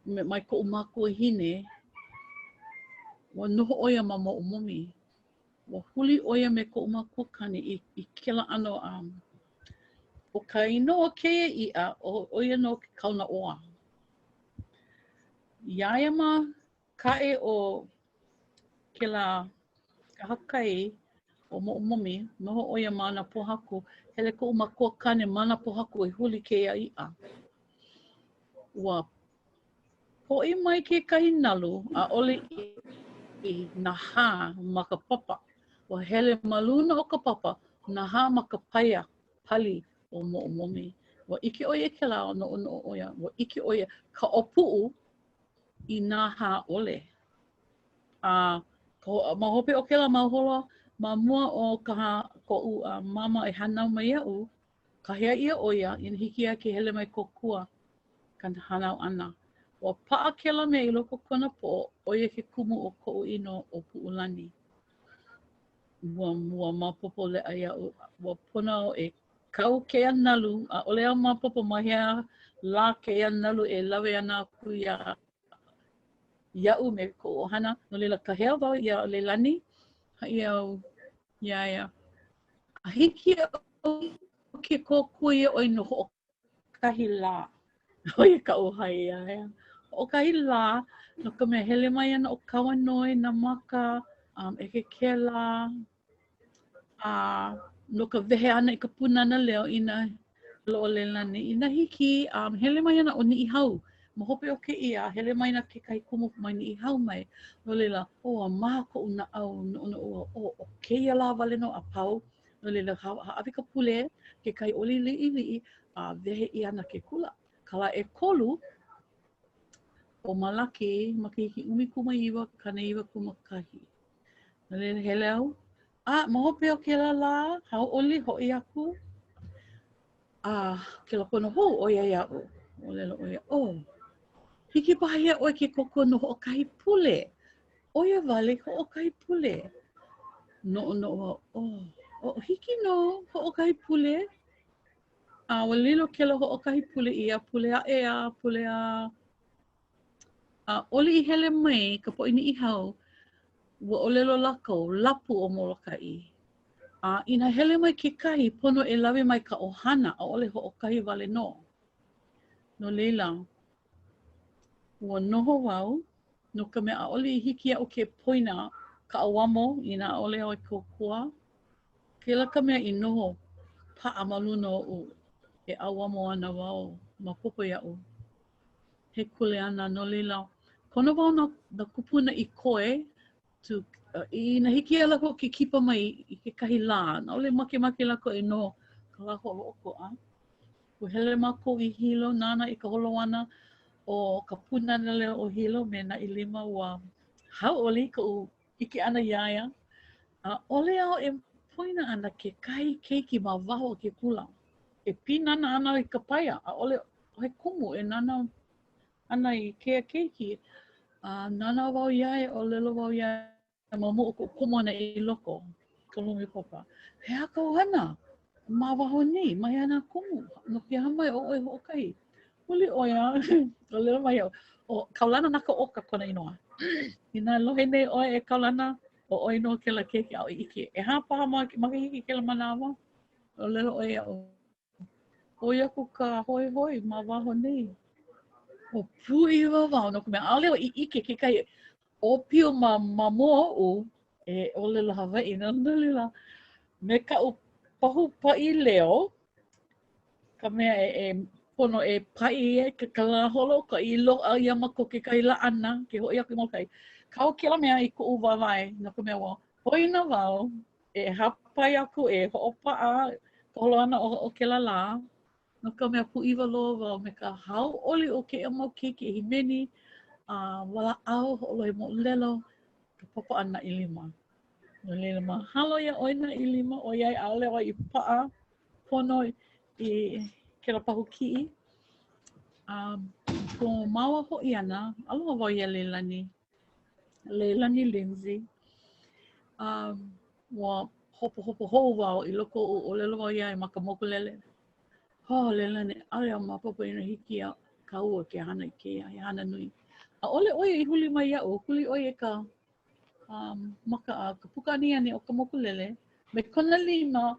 S2: mai koʻu mākua hine, Ua noho oia ma moʻomomi. Ua huli oia me koʻu makokani I kela ano o ka inoa kēia iʻa o oia no ke kauna oa. Iaia ma kaʻe o kela kahakai o moʻomomi, noho oia ma na pohaku, hele koʻu makokani ma na pohaku I huli kēia iʻa. Ua poʻi mai kekahi nalu ʻaʻole I nā hā ma ka papa. Ua hele ma luna o ka papa, nā hā ma ka paia pali o moʻomomi. Ua ʻike ʻoia kēlā o noʻonoʻo ʻoia. Ua ʻike ʻoia ka ʻōpuʻu I nā hā ʻole. Ma hope o kēlā mauhola, ma mua o koʻu mama e hanau mai iaʻu, kahea ia ʻoia, ina hiki ia ke hele mai kokua ka hanau ʻana. Ua paʻa kēlā mea I loko kona poʻo, ʻoia ke kumu o koʻu ino ʻōpuʻulani. Ua maopopo leʻa iaʻu, ua pono e kau kēia nalu, ʻaʻole au maopopo ma hea lā kēia nalu e lawe ana aku iaʻu me koʻu ʻohana, no leila kahea wau ia leilani, haʻi au iaia. A hiki au ke kōkua ia ʻoe no hoʻokahi lā. Oi ka ʻohai iaia. Hoʻokahi lā, no ka mea hele mai ana o kauanoe nā maka, e ke kela, no ka wehe ana I ka punana leo ina loʻo leilani. Ina hiki, hele mai ana o niʻihau. Ma hope o kēia, hele mai na kekahi kumu mai niʻihau mai. No leila, a maha koʻu naʻau noʻonoʻo o kēia lā wale no a pau. No leila, haʻawi ka pule, kekahi ʻoli liʻiliʻi, wehe I ana ke kula. Kala e kolu, o malaki, ma ke hiki 1.41 No leila hele au, ma hope o kēlā lā, hauʻoli hoʻi aku. Ke loko no hou ʻoia iaʻu. ʻŌlelo ʻoia, hiki paha ia ʻoe ke koko no hoʻokahi pule. ʻOia wale hoʻokahi pule. Noʻonoʻo, hiki no hoʻokahi pule. Ua lilo kela hoʻokahi pule ia, pule aʻea, pule oli I hele mai ka poʻi niʻihau, ua ʻōlelo lākou, lapu o Molokaʻi. Ina hele mai kekahi pono e lawe mai ka ʻohana, ʻaʻole hoʻokahi wale no. No leila, ua noho wau, no ka mea ʻaʻole I hiki aʻu ke poina ka ʻauamo I nā ʻaʻole au e kokua. Kela ka mea I noho paʻa ma luna oʻu e ʻauamo ana wau ma popo iaʻu. He kuleana no leila, pono wau na kupuna I koe, ina hiki ia lako ke kipa mai I kekahi lā, ʻaʻole makemake lako e no ka lā hoʻokoʻa. Ua hele mākou I hilo nana I ka holowana o ka punana leo o hilo me na ʻilima ua hauʻoli koʻu ʻike ana iaia. ʻOle au e poina ana kekahi keiki ma waho o ke kula. E pinana ana I ka paia, ʻaʻole he kumu e nana ana I kēia keiki. Nana wau iaia, ʻōlelo wau iaia, ma moʻo koʻu kumu ana I loko, ka lumi papa. He a ka ʻohana, ma waho nei, mai ana kumu, no ke aha mai o ʻoe hoʻokahi. Huli ʻoia, ʻōlelo mai au, kaulana naka oka kona inoa. Ina lohe nei ʻoe e kaulana, o ʻoe no kela keiki au I ʻike. E hā paha makahiki kela manawa, ʻōlelo ʻoe ia'u. Oi aku ka hoi hoi ma waho nei. O pui wawao no ka mea ʻaʻole o I ʻike kekahi o pio ma moa oʻu e ʻōlelo Hawaiʻi no leila. Me kaʻu pahu paʻi leo, ka mea pono e paʻi ka lā holo, ka I loaʻa ia ma ko kekahi laʻana, ke hoʻi aku I Molokaʻi. Kau kela mea I koʻu wawae, no ka mea ua hoina wau, e hapai aku e hoʻopaʻa ka holoana o kela lā, no ka mea puʻiwa loa wau me ka hauʻoli o keia mau keiki e himeni, walaʻau, hoʻolohe moʻolelo, ka papa a na ʻilima. No leila mahalo ia ʻoe na ʻilima, ʻoiai ʻaʻole ʻoe I paʻa pono I kela pahu kiʻi. Ko māua hoʻi ana, aloha wau ia leilani. Leilani Lindsay. Ua hopo hou wau I loko o ʻōlelo wau ia ma ka mokulele. Leilani, ʻaʻole au maopopo ina hiki a ka ua ke hana I kēia, he hana nui. ʻAʻole ʻoe I huli mai iaʻu, huli ʻoe ka maka ka pukani ani o ka mokulele me kona lima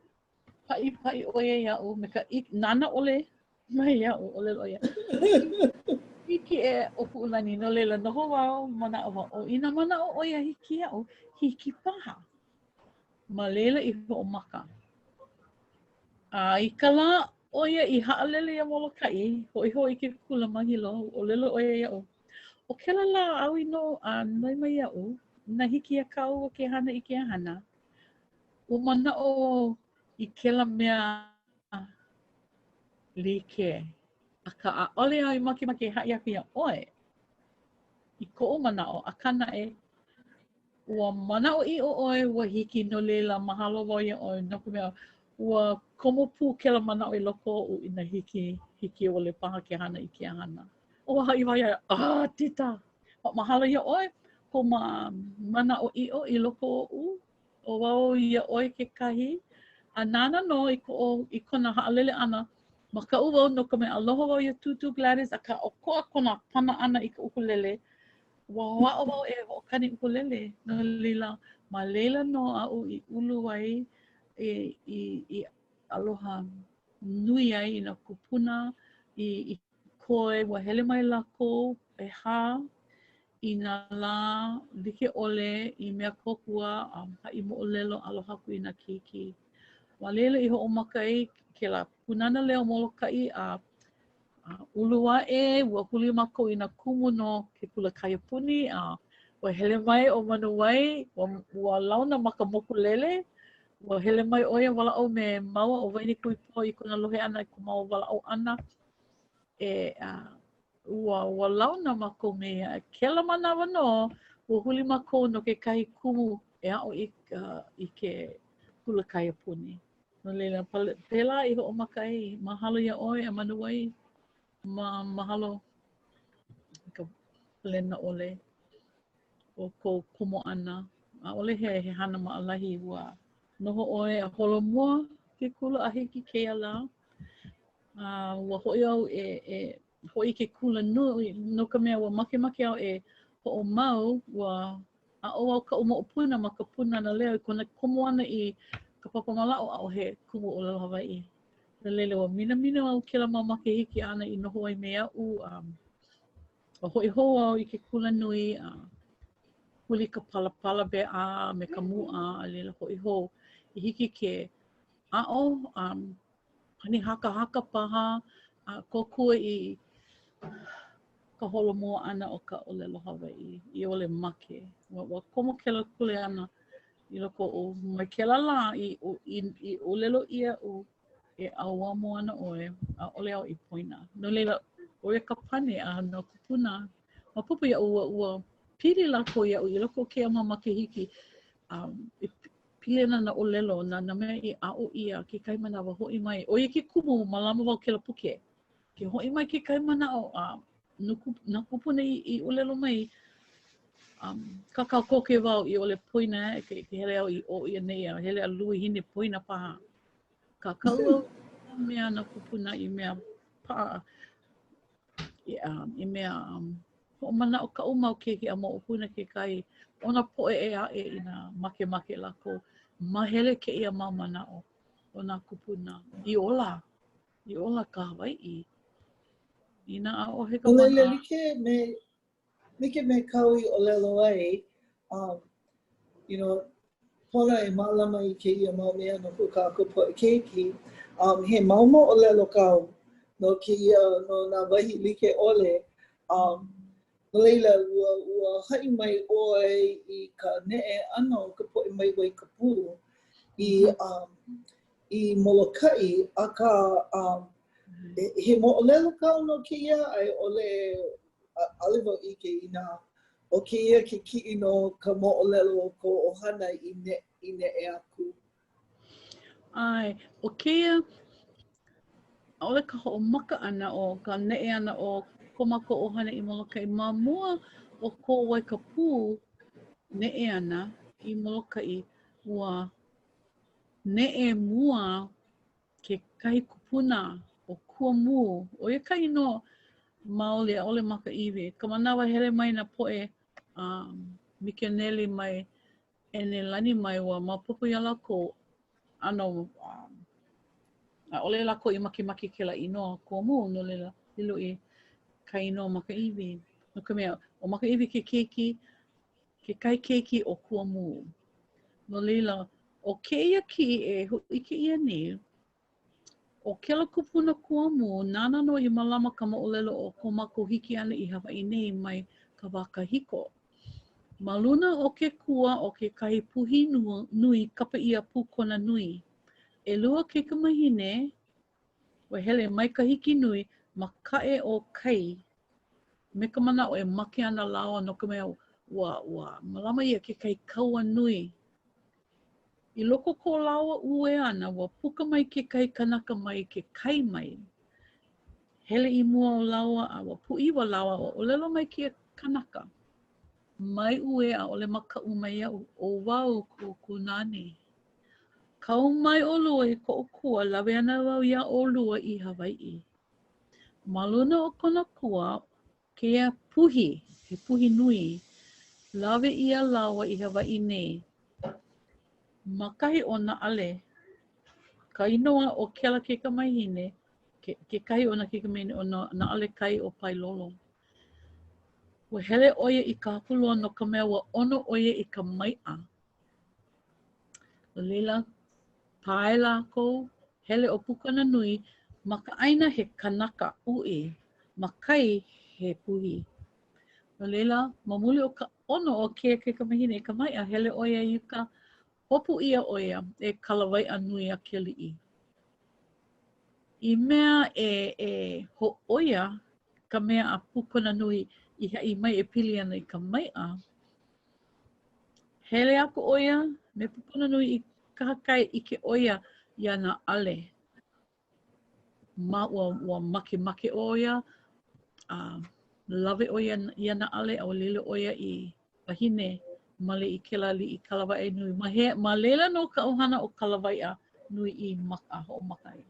S2: pai oia ia'u me ka nana ole mai ia'u ʻōlelo ia hiki e ʻōpuʻulani no leila noho wau mana o ina mana o oia hiki ia'u hiki paha ma leila i hoʻomaka i ka lā oia i haʻalele ia Molokaʻi hoʻihoʻi ke kula mahilo ʻōlelo oia ia'u o kela lā au i no noi mai ia'u na hiki a kau o ke hana i ke hana o mana o i kela mea like aka ʻaʻole au i makemake haʻi aku ia ʻoe i koʻu manao a kāna ua manao i o ʻoe ua hiki no leila mahalo wau ia ʻoe no ka mea ua komo pū kela manao i loko oʻu i na hiki ʻole paha ke hana i ke hana o haʻi wau ia tita mahalo ia ʻoe ko manao iʻo i loko oʻu o wau ia ʻoe ke kahi a nana no i kona haʻalele ʻana ma kaʻu wau no ka mea aloha wau ia tutu Gladys a ka ʻokoʻa kona pana ʻana i ka ukulele ua hoʻaʻo wau e hoʻokani ukulele no leila ma leila no aʻu i ulu ai i aloha nui ai i na kupuna i koe ua hele mai lākou e hā i nā lā like ʻole i mea kokua haʻi moʻolelo aloha aku i nā kiki ma leila i hoʻomaka ai kela punana leo Molokaʻi ulu aʻe ua huli mākou i nā kumu no ke kula kaiapuni ua hele mai o manuai ua launa ma ka mokulele ua hele mai ʻoia walaʻau me maua o waini kuipo i kona lohe ʻana i ka mau walaʻau ʻana ua launa mākou mea kela manawa no ua huli mākou no ke kahi kumu e aʻo i ke kula kaiapuni no leila pela i hoʻomaka ai mahalo ia ʻoe a manuai mahalo ka lena ʻole o kou komo ʻana ʻaʻole he hana maʻalahi ua noho ʻoe a holomua ke kula a hiki kēia lā ua hoʻi au hoʻi ke kula nui no ka mea ua makemake au hoʻomau ua aʻo au kaʻu moʻopuna ma ka punana leo i kona komo ana i ka papamalaʻo aʻo he kumu ʻōlelo Hawaiʻi no leila ua minamina au kela mau makahiki ana i noho ai me aʻu ua hoʻi hou au i ke kula nui huli ka palapala beʻā me ka muʻa a leila hoʻi hou i hiki ke aʻo hani haka paha kokua i ka holomua ʻana o ka ʻōlelo Hawaiʻi i ʻole make ua komo kela kule ana i loko o mai kela lā i ʻōlelo ʻia u e auamo ana ʻoe ʻaʻole au i poina no leila ʻoia ka pane no kupuna ma pupu iaʻu ua pili lākou iaʻu i loko o kēia mau makahiki pili ana na ʻōlelo na mea i aʻo ʻia kekahi manawa hoʻi mai ʻoia ke kumu malama wau kela puke ke hoʻi mai kekahi manaʻo na kupuna i ʻōlelo mai kakau koke wau i ʻole poina ke hele au i o ia nei hele alui hine poina paha kakau au mea na kupuna i mea paʻa i mea hoʻomanaʻo kaʻu mau keiki a moʻopuna kekahi ona poʻe e aʻe i nā makemake lākou ma hele keia mau manaʻo o nā kupuna i ola ka Hawaiʻi ina ʻaʻohe ka
S1: mana like me kau i ʻōlelo ai you know pola e mālama i keia mau mea no ku kākou poʻe keiki he mau moʻolelo kau no keia no nā wahi like ʻole no leila ua haʻi mai ʻoe i ka neʻe ʻana o ka poʻe mai wai ka pū i Molokaʻi aka he moʻolelo kau no keia ai ʻole ʻaʻole wau ʻike inā o keia ke kiʻi no ka moʻolelo o ko ʻohana i neʻe aku.
S2: Ai, o keia ʻaʻole ka hoʻomaka ʻana o ka neʻe ʻana o ko mākou ʻohana i Molokaʻi ma mua o ko waikapū neʻe ʻana i Molokaʻi ua neʻe mua kekahi kupuna o kumu o ia kahi no maoli ʻaʻole makaʻiwi ka manawa hele mai nā poʻe mikaneli mai e ne lani mai wa mapopo ia lako ano ʻole lako I makemake ke la inoa Kumu no lela ilo I ka inoa makaiwi. No ka mea o makaiwi ke keiki, ke kai keiki o Kumu. No lela o kēia ki e hoʻike ia nei, o kela kupuna Kumu, nana no I malama ka moʻolelo o ko mako hiki ana I Hawaiʻi nei mai ka wā kahiko. Ma luna o ke kua o ke kahi puhi nui kapa ia pūkona nui. E lua ke kamahine, wa hele mai ka hiki nui, ma kaʻe o kai, me ka mana o e make ana lawa no ka mea wa malama ia ke kai kaua nui. I loko ko lawa ue ana, wa puka mai ke kai kanaka mai ke kai mai. Hele I mua o lawa a wa puiwa lawa o ʻōlelo mai ke kanaka. Mai ue a ole makaʻu mai ia'u o wau ko kunani. Kau mai o lua I ko o kua lawe ana wau ia o lua I Hawaiʻi. Ma luna o kona kua, kēia puhi, he puhi nui, lawe ia lawa I Hawaiʻi nei. Ma kahi o na ale, ka inoa o kela ke kamahine, ke kahi o na ke kamahine o na ale kai o pailolo. Wa hele ʻoia I ka hapulua no ka mea wa ono ʻoia I ka maiʻa. O leila, pae lākou, hele o pukana nui, ma ka ʻaina he kanaka uʻi, ma kai he puhi. O leila, ma muli o ka ono o ke kamahine e ka maiʻa, hele ʻoia I ka hopu ia ʻoia e kalawaiʻa nui a ke liʻi. I mea e hoʻoia ka mea a pukana nui I haʻi mai e pili ana I ka maiʻa, hele aku ʻoia me pukana nui I ka hakai I ke ʻoia ia na ale. Ma ua makemake ʻoia, lawe ʻoia ia na ale a lele ʻoia I wahine male I kela liʻi kalawaiʻa nui. Ma leila no ka ʻohana o kalawaiʻa nui I maka hoʻomakaʻi.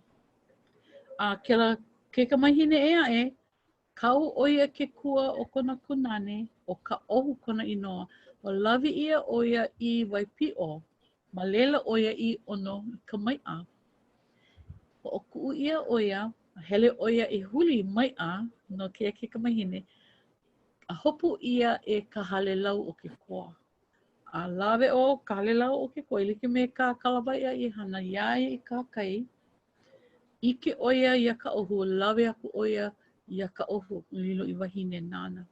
S2: Kela ke kamahine e aʻe, kau ʻoia ke kua o kona kunane o ka ohu kona inoa, o lawe ia ʻoia I waipiʻo, ma leila ʻoia I ono ka maiʻa. Hoʻokuʻu ia ʻoia, hele ʻoia e huli maiʻa no ke kamahine, a hopu ia e ka halelau o ke koa. A lawe o ka halelau o ke koa, I like me ka kalawaiʻa I hana iā ia I ka hakai, ʻike ʻoia ia ka ohu, lawe aku ʻoia ia ka ohu lilo I wahine nana.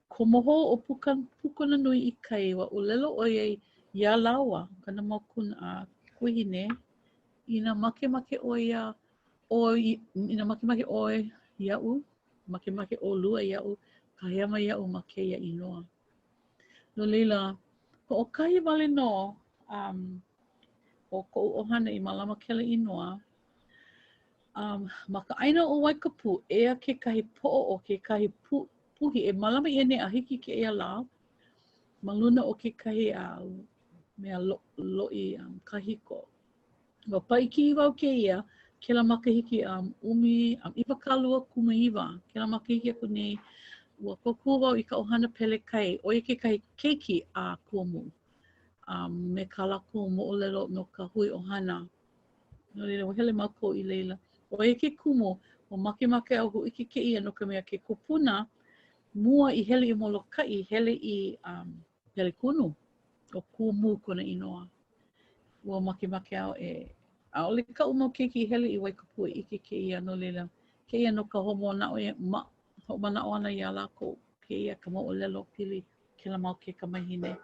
S2: Komoho o pukana nui I kai wa ʻōlelo ʻoia ia lawa, kana mau kuhine, ina makemake ʻoia ina makemake ʻoe iaʻu, makemake ʻōlua iaʻu, kaheama iaʻu ma kēia inoa. No leila, hoʻokahi wale nō o koʻu ʻohana I malama kela inoa, ma ka ʻaina o Waikapu, ea ke kahi poʻo o ke kahi puhi, e malama ia nei a hiki kēia lā, ma luna o ke kahi mea loʻi kahiko. Wa paiki wau kēia, kela makahiki umi, iwakalua kumahiwa, kela makahiki aku nei, ua kokua wau I ka ʻohana pele kai, ʻoia ke kahi keiki a Kumu, me ka lako moʻolelo no ka hui ʻohana. No leila, wa hele mākou I leila. ʻOia ke kumu, o makemake au huʻike kēia no ka mea ke kupuna, mua I hele I Molokaʻi, hele I hele kunu, o Kumu kona inoa. Ua makemake au ʻaʻole kaʻu mau keiki I hele I Waikapu e ʻike kēia no leila. Kēia no ka hoʻomanaʻo ana iā lākou, kēia ka moʻolelo pili, kela mau ke kamahine.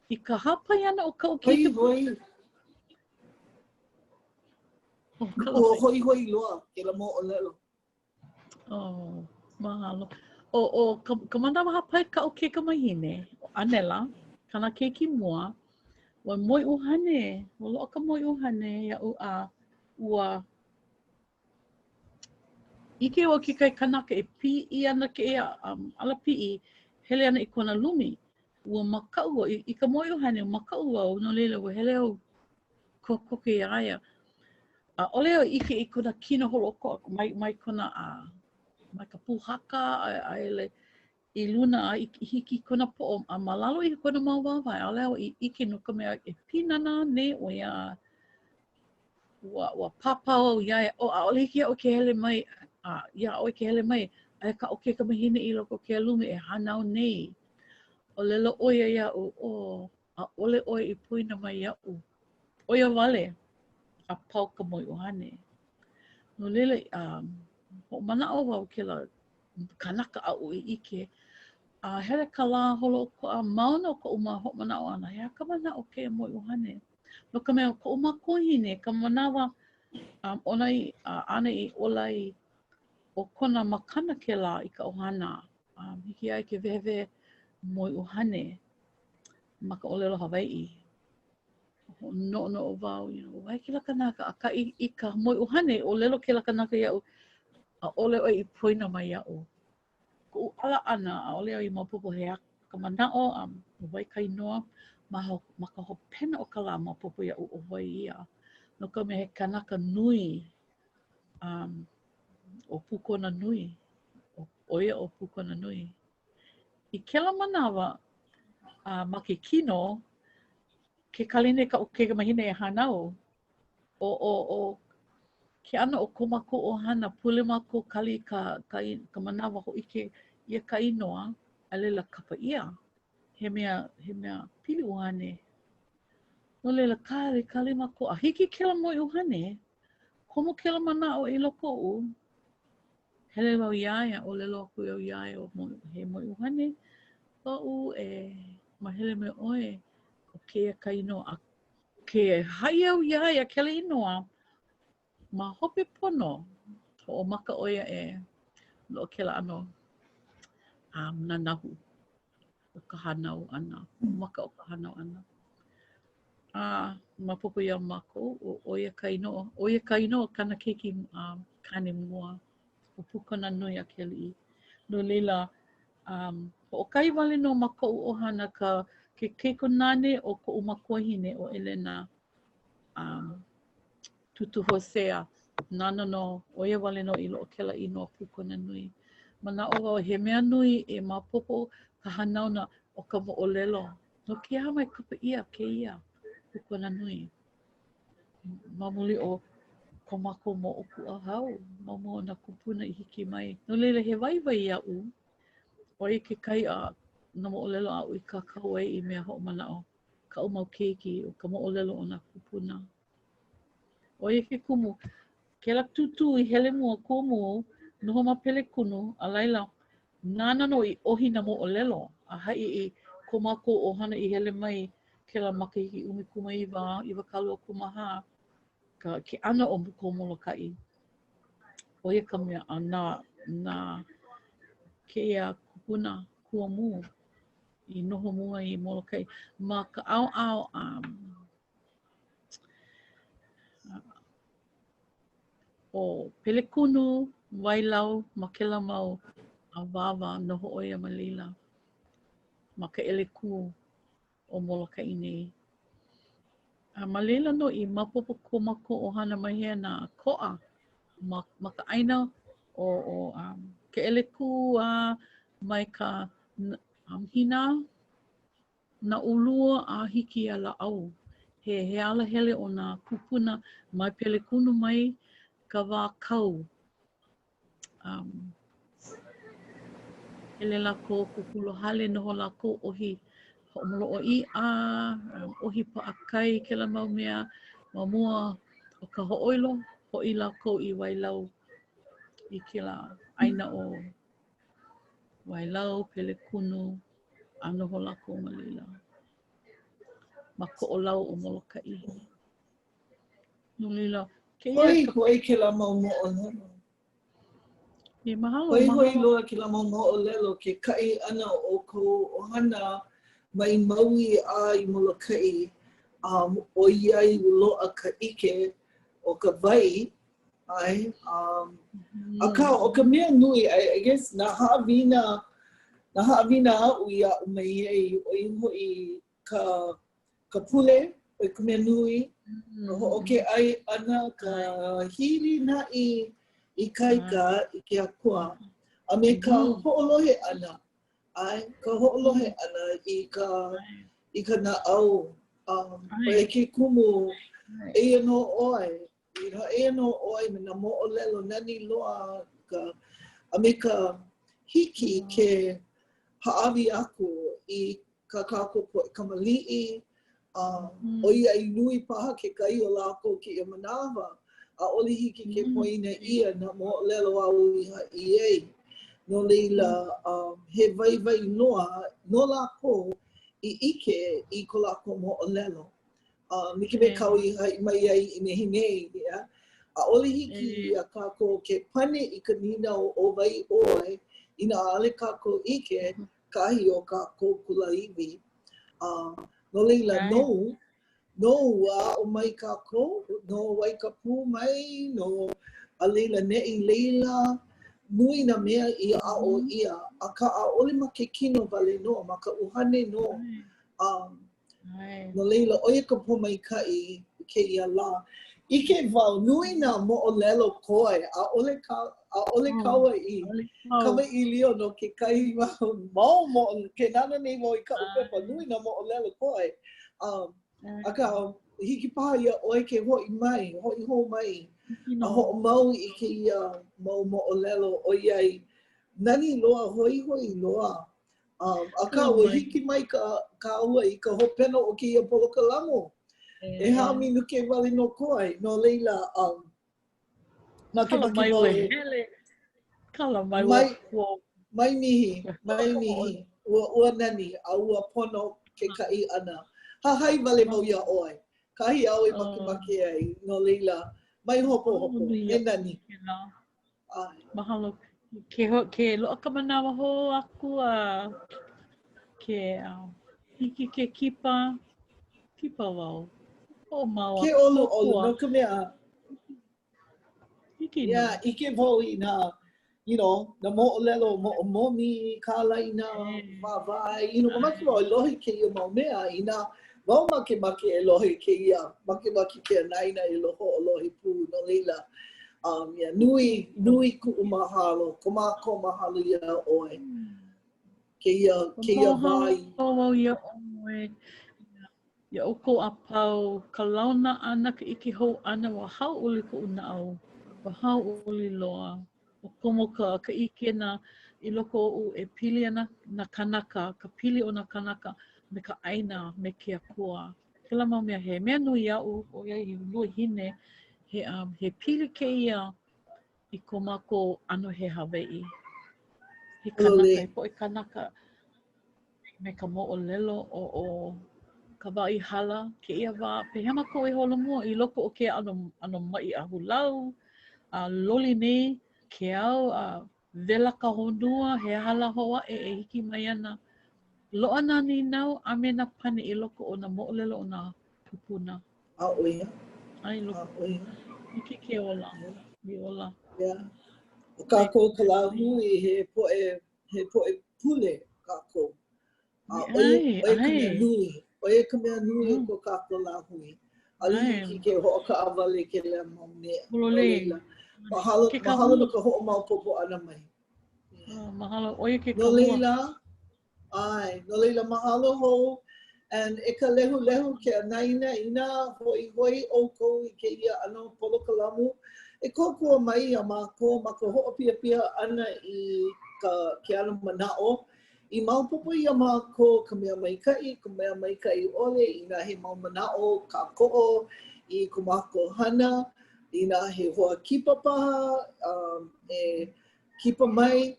S2: I ka hapai ana o kaʻu keiki.
S1: Ua hoi loa, kela moʻolelo.
S2: Mahalo. Ka manawa hapai kaʻu ke kamahine, anela, kana keiki mua, ua moiʻu hane, ua loaʻa ka moiʻu hane iaʻu ua ʻike ua ke kai kanaka e piʻi ana kēia alapiʻi, hele ana I kona lumi, ua makaʻu I ka moiʻu hane, makaʻu au, no leila ua hele au koke iaia. ʻOle au ʻike I kona kino holoʻokoʻa mai kona mai ka pūhaka a ele I luna a hiki kona po'o, a malalo i kona mau wawai, a leo I ike no ka mea e pinana ne o ia wa papao ia o a ole hiki o ke hele mai, ia o ke hele mai, a ka o ke ka mahina I loko ke alume e hanau nei. ʻŌlelo oia ia o a ole oi I puina mai ia o. Oia wale, a pau ka moi ohane. No lele, ho mana o wau ke la kanaka a o I ike, a hele ka la holo ko a mauna o ka uma ho mana o ana, hea ka mana o ke moi ohane. No ka mea ko uma kohine, ka manawa ona I ana I olai o kona makana ke la I ka ohana. Hiki ai ke vehewe moi ohane ma ka ʻōlelo Hawaiʻi. No o wau, wai ke la kanaka, a ka I ka moi ohane, ʻōlelo ke la kanaka iau, a ole oi I poina mai iau. Ko ala ana, a ole oi maopopo hea ka manao, wai ka inoa, ma ka hopena o ka la maopopo iau o wai ia. No ka mea he kanaka nui, o pukona nui, oia o pukona nui. I kela manawa, ma ke kino, ke kaline ka o ke mahina e hanau, o ke ana o komako o hana pule mako kali ka manawa ho ike ia ka inoa, a lela kapa ia, he mea pili uhane. No lela kali mako, a hiki kela moi uhane, komo kela mana o I loko u, hele wau iaia, ʻōlelo aku au iaia o he moi uhane, wau ma hele me oe, o kēia ka inoa, ke hai au iaia kela inoa, ma hope pono, o maka oia lo kela ano, nanahu, o ka hanau ana, maka o ka hanau ana. Ma popo ia mako, o oia ka inoa, kana keiki kane mua, o pukana nui a keli. No leila, o kai wale no mako o hana ke keiko nane o ko umakohine o Elena tutu hosea. Nana no, oia wale no I loo kela inoa pukana nui. Mana o wau he mea nui e mapopo ka hanauna o ka moʻolelo. No ke aha mai kapa ia kēia pukana nui. Mamuli o ko mako mo o kuʻahau, mamo na kupuna I hiki mai. No leila he waiwai iau, oi ke kai na moʻolelo a I kākou ai I mea hoʻomanao. Ka o mau keiki o ka moʻolelo o na kupuna. Oi ke kumu, ke la tutu I hele mua kumu, noho ma pele kunu, a laila, nana no I ohi na moʻolelo, a hai I ko mako o hana I hele mai, ke la makahiki ʻumikuma iwa kalua kumaha, ke ana o ko Molokaʻi. Oia ka mea na kēia kupuna kuamu I noho mua I Molokaʻi. Ma ka ʻaoʻao o pelekunu, wailau, ma kela mau wawa noho oia ma leila. Ma ka ʻeleku o Molokaʻi nei. Ma leila no I mapopo ko mako o hana mahea na koʻa ma ka ʻaina o ke ʻeleku mai ka Hina na ulua a hiki a laʻau. He ala hele o nā kupuna mai pelekunu mai ka wā kau. Hele lako kukulu hale noho lako ohi hoʻomoloʻoiʻa, ohi paʻakai kela mau mea ma mua o ka hoʻoilo hoʻi lako I wailau I kela ʻaina o wailau, pelekunu, a noho lako ma leila. Ma koʻolau o Molokaʻi. No leila,
S1: Hoi ke la mau moʻolelo. Hoi loa ke la mau moʻolelo ke kaʻi ana o kou ʻohana mai maui I Molokaʻi o iai loa ka ʻike o ka wai ai. Aka o ka mea nui, I guess na haʻawina aʻu iā o mai ai o I hoi ka pule o ka mea nui. O ke ai ana ka hiri naʻi I kaika I ke akua. A me ka hoʻolohe ana. Ai, ka ho'olohe ana I ka na'au. Pai ke kumu, eia no oi. Eia no oi me na mo'olelo nani loa ka a me ka hiki ke ha'awi aku I ka kākou po kamali'i. O ia I nui paha ke kai o lako ke ia manawa. A oli hiki ke poina ia na mo'olelo au I ei. No leila, he vai noa, no lako I ike I ko lako mo'olelo. Miki me kau I mai ai I me hinei, yeah? A oli hiki a kākou ke pane I ka nina o vai oi, I na ale kākou ike, kahi o kākou kulaiwi. No leila, no ua o mai kākou, no wai ka pū mai, no a leila ne'i leila, nui na mea I a o ia, a ka a ole ma ke kino vale no, ma ka uhane no. No leila, oia ka pomaikai ke ia la. Ike wau, nui na mo'olelo koe, a ole kaua I kama I lio no ke kai mau ke nana nei mo I ka upepa, nui na mo'olelo koe. A ka hiki paha ia oe ke hoi mai, hoi ho mai. A ho mau I ke ia mau mo'olelo o iai nani loa hoi loa. A ka ua hiki mai ka ua I ka hopena o ke ia polokalamu. E haami nuke wale no koe, no leila,
S2: Kala mai ua hele. Kala mai ua
S1: mai mihi, ua nani, a ua pono ke kai ana. Hahai wale mau ia oe. Kahi au make ai, no leila, mai hopo, he nani.
S2: Mahalo. Ke loa ka manawa ho aku ke hiki ke kipa wau. O mau
S1: ke olu, no ka mea.
S2: Hiki
S1: yeah, ike wau I na, na mo'olelo, mo'omomi, kālaina, wawai, mamaki wau e lohi ke ia mau mea, I na wau make e lohi ke ia, make ke naina e loho o lohi pū, no leila. Nui ku'u mahalo, ko mahalo ia oe. Ke ia vai.
S2: Ia oko a pau, ka launa ana ka iki hou ana wa hau uli ko una au. Wa hau uli loa. O komo ka ike na I loko o e pili ana na kanaka, ka pili o na kanaka me ka aina me ke akua. Kela mau mea he mea nui au o ia I lua hine he pili ke ia I ko mako ano he Hawaiʻi. He kanaka, he poʻe kanaka me ka moʻolelo o ka waʻi hala, ke ia wā pehema ko e holomua I loko o ke ano mai a hulau, a loli nei, ke au, a vela ka honua, he hala hoa e hiki mai ana. Loa nā ni nau, a me na pane I loko o na moʻolelo o na pupuna.
S1: A oia.
S2: Ai loko. Hiki ke ola. I ola.
S1: Yeah. O kākou ka la hui he poʻe pule kākou. Oia ka mea nui. Oia ka mea nui ko kākou la hui. Ali hiki ke hoʻoka awale ke lea mau mea.
S2: Leila.
S1: Mahalo no ka hoʻomaupopo ana mai.
S2: Mahalo. Oia ke
S1: no leila. Ai, no leila mahalo ho. And e ka lehu ke naina ina hoi o kou I ke ia ano polokalamu. E kōkua mai a mākou ma ka hoʻopia ana I ke ano manao. I maupopo I a mākou ka mea maikaʻi ole I nā he mau manao kākoʻo I ko mākou hana. I nā he hoa kipa paha, e kipa mai.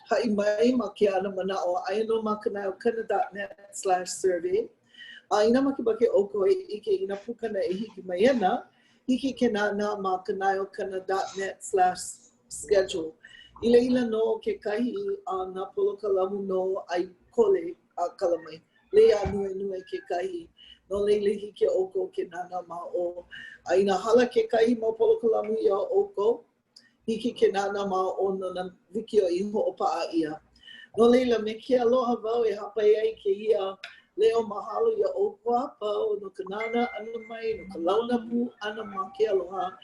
S1: Haʻi mai ma ke ano manao. Aia no ma kanai o kāna.net/survey. Ina makibake oko I ke ina pukana e hiki mai ana. Hiki ke nana ma kanai o kāna.net/schedule. Ila no ke kahi na polokalamu no ʻAi Kole a kalamai. Lea nue ke kahi. No leile hiki oko ke nana ma o. Ina hala ke kahi ma polokalamu ia oko. Hiki ke nana ma o na wikiō I hoʻopaʻa ia. No leila me ke aloha wau e hapai ai ke ia leo mahalo ia oko a pau no ka nana ana mai, no ka launa pu ana ma ke aloha.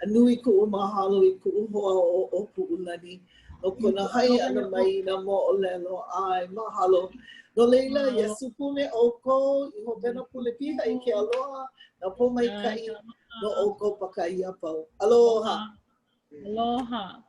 S1: Anui ku'u mahalo I ku'u hoa o ʻōpuʻulani. No kona hai ana mai na moʻolelo ai mahalo. No leila ia supune ʻoukou I hopena pule piha I ke aloha na pomaikaʻi no ʻoukou pakaia pau. Aloha.
S2: Aloha.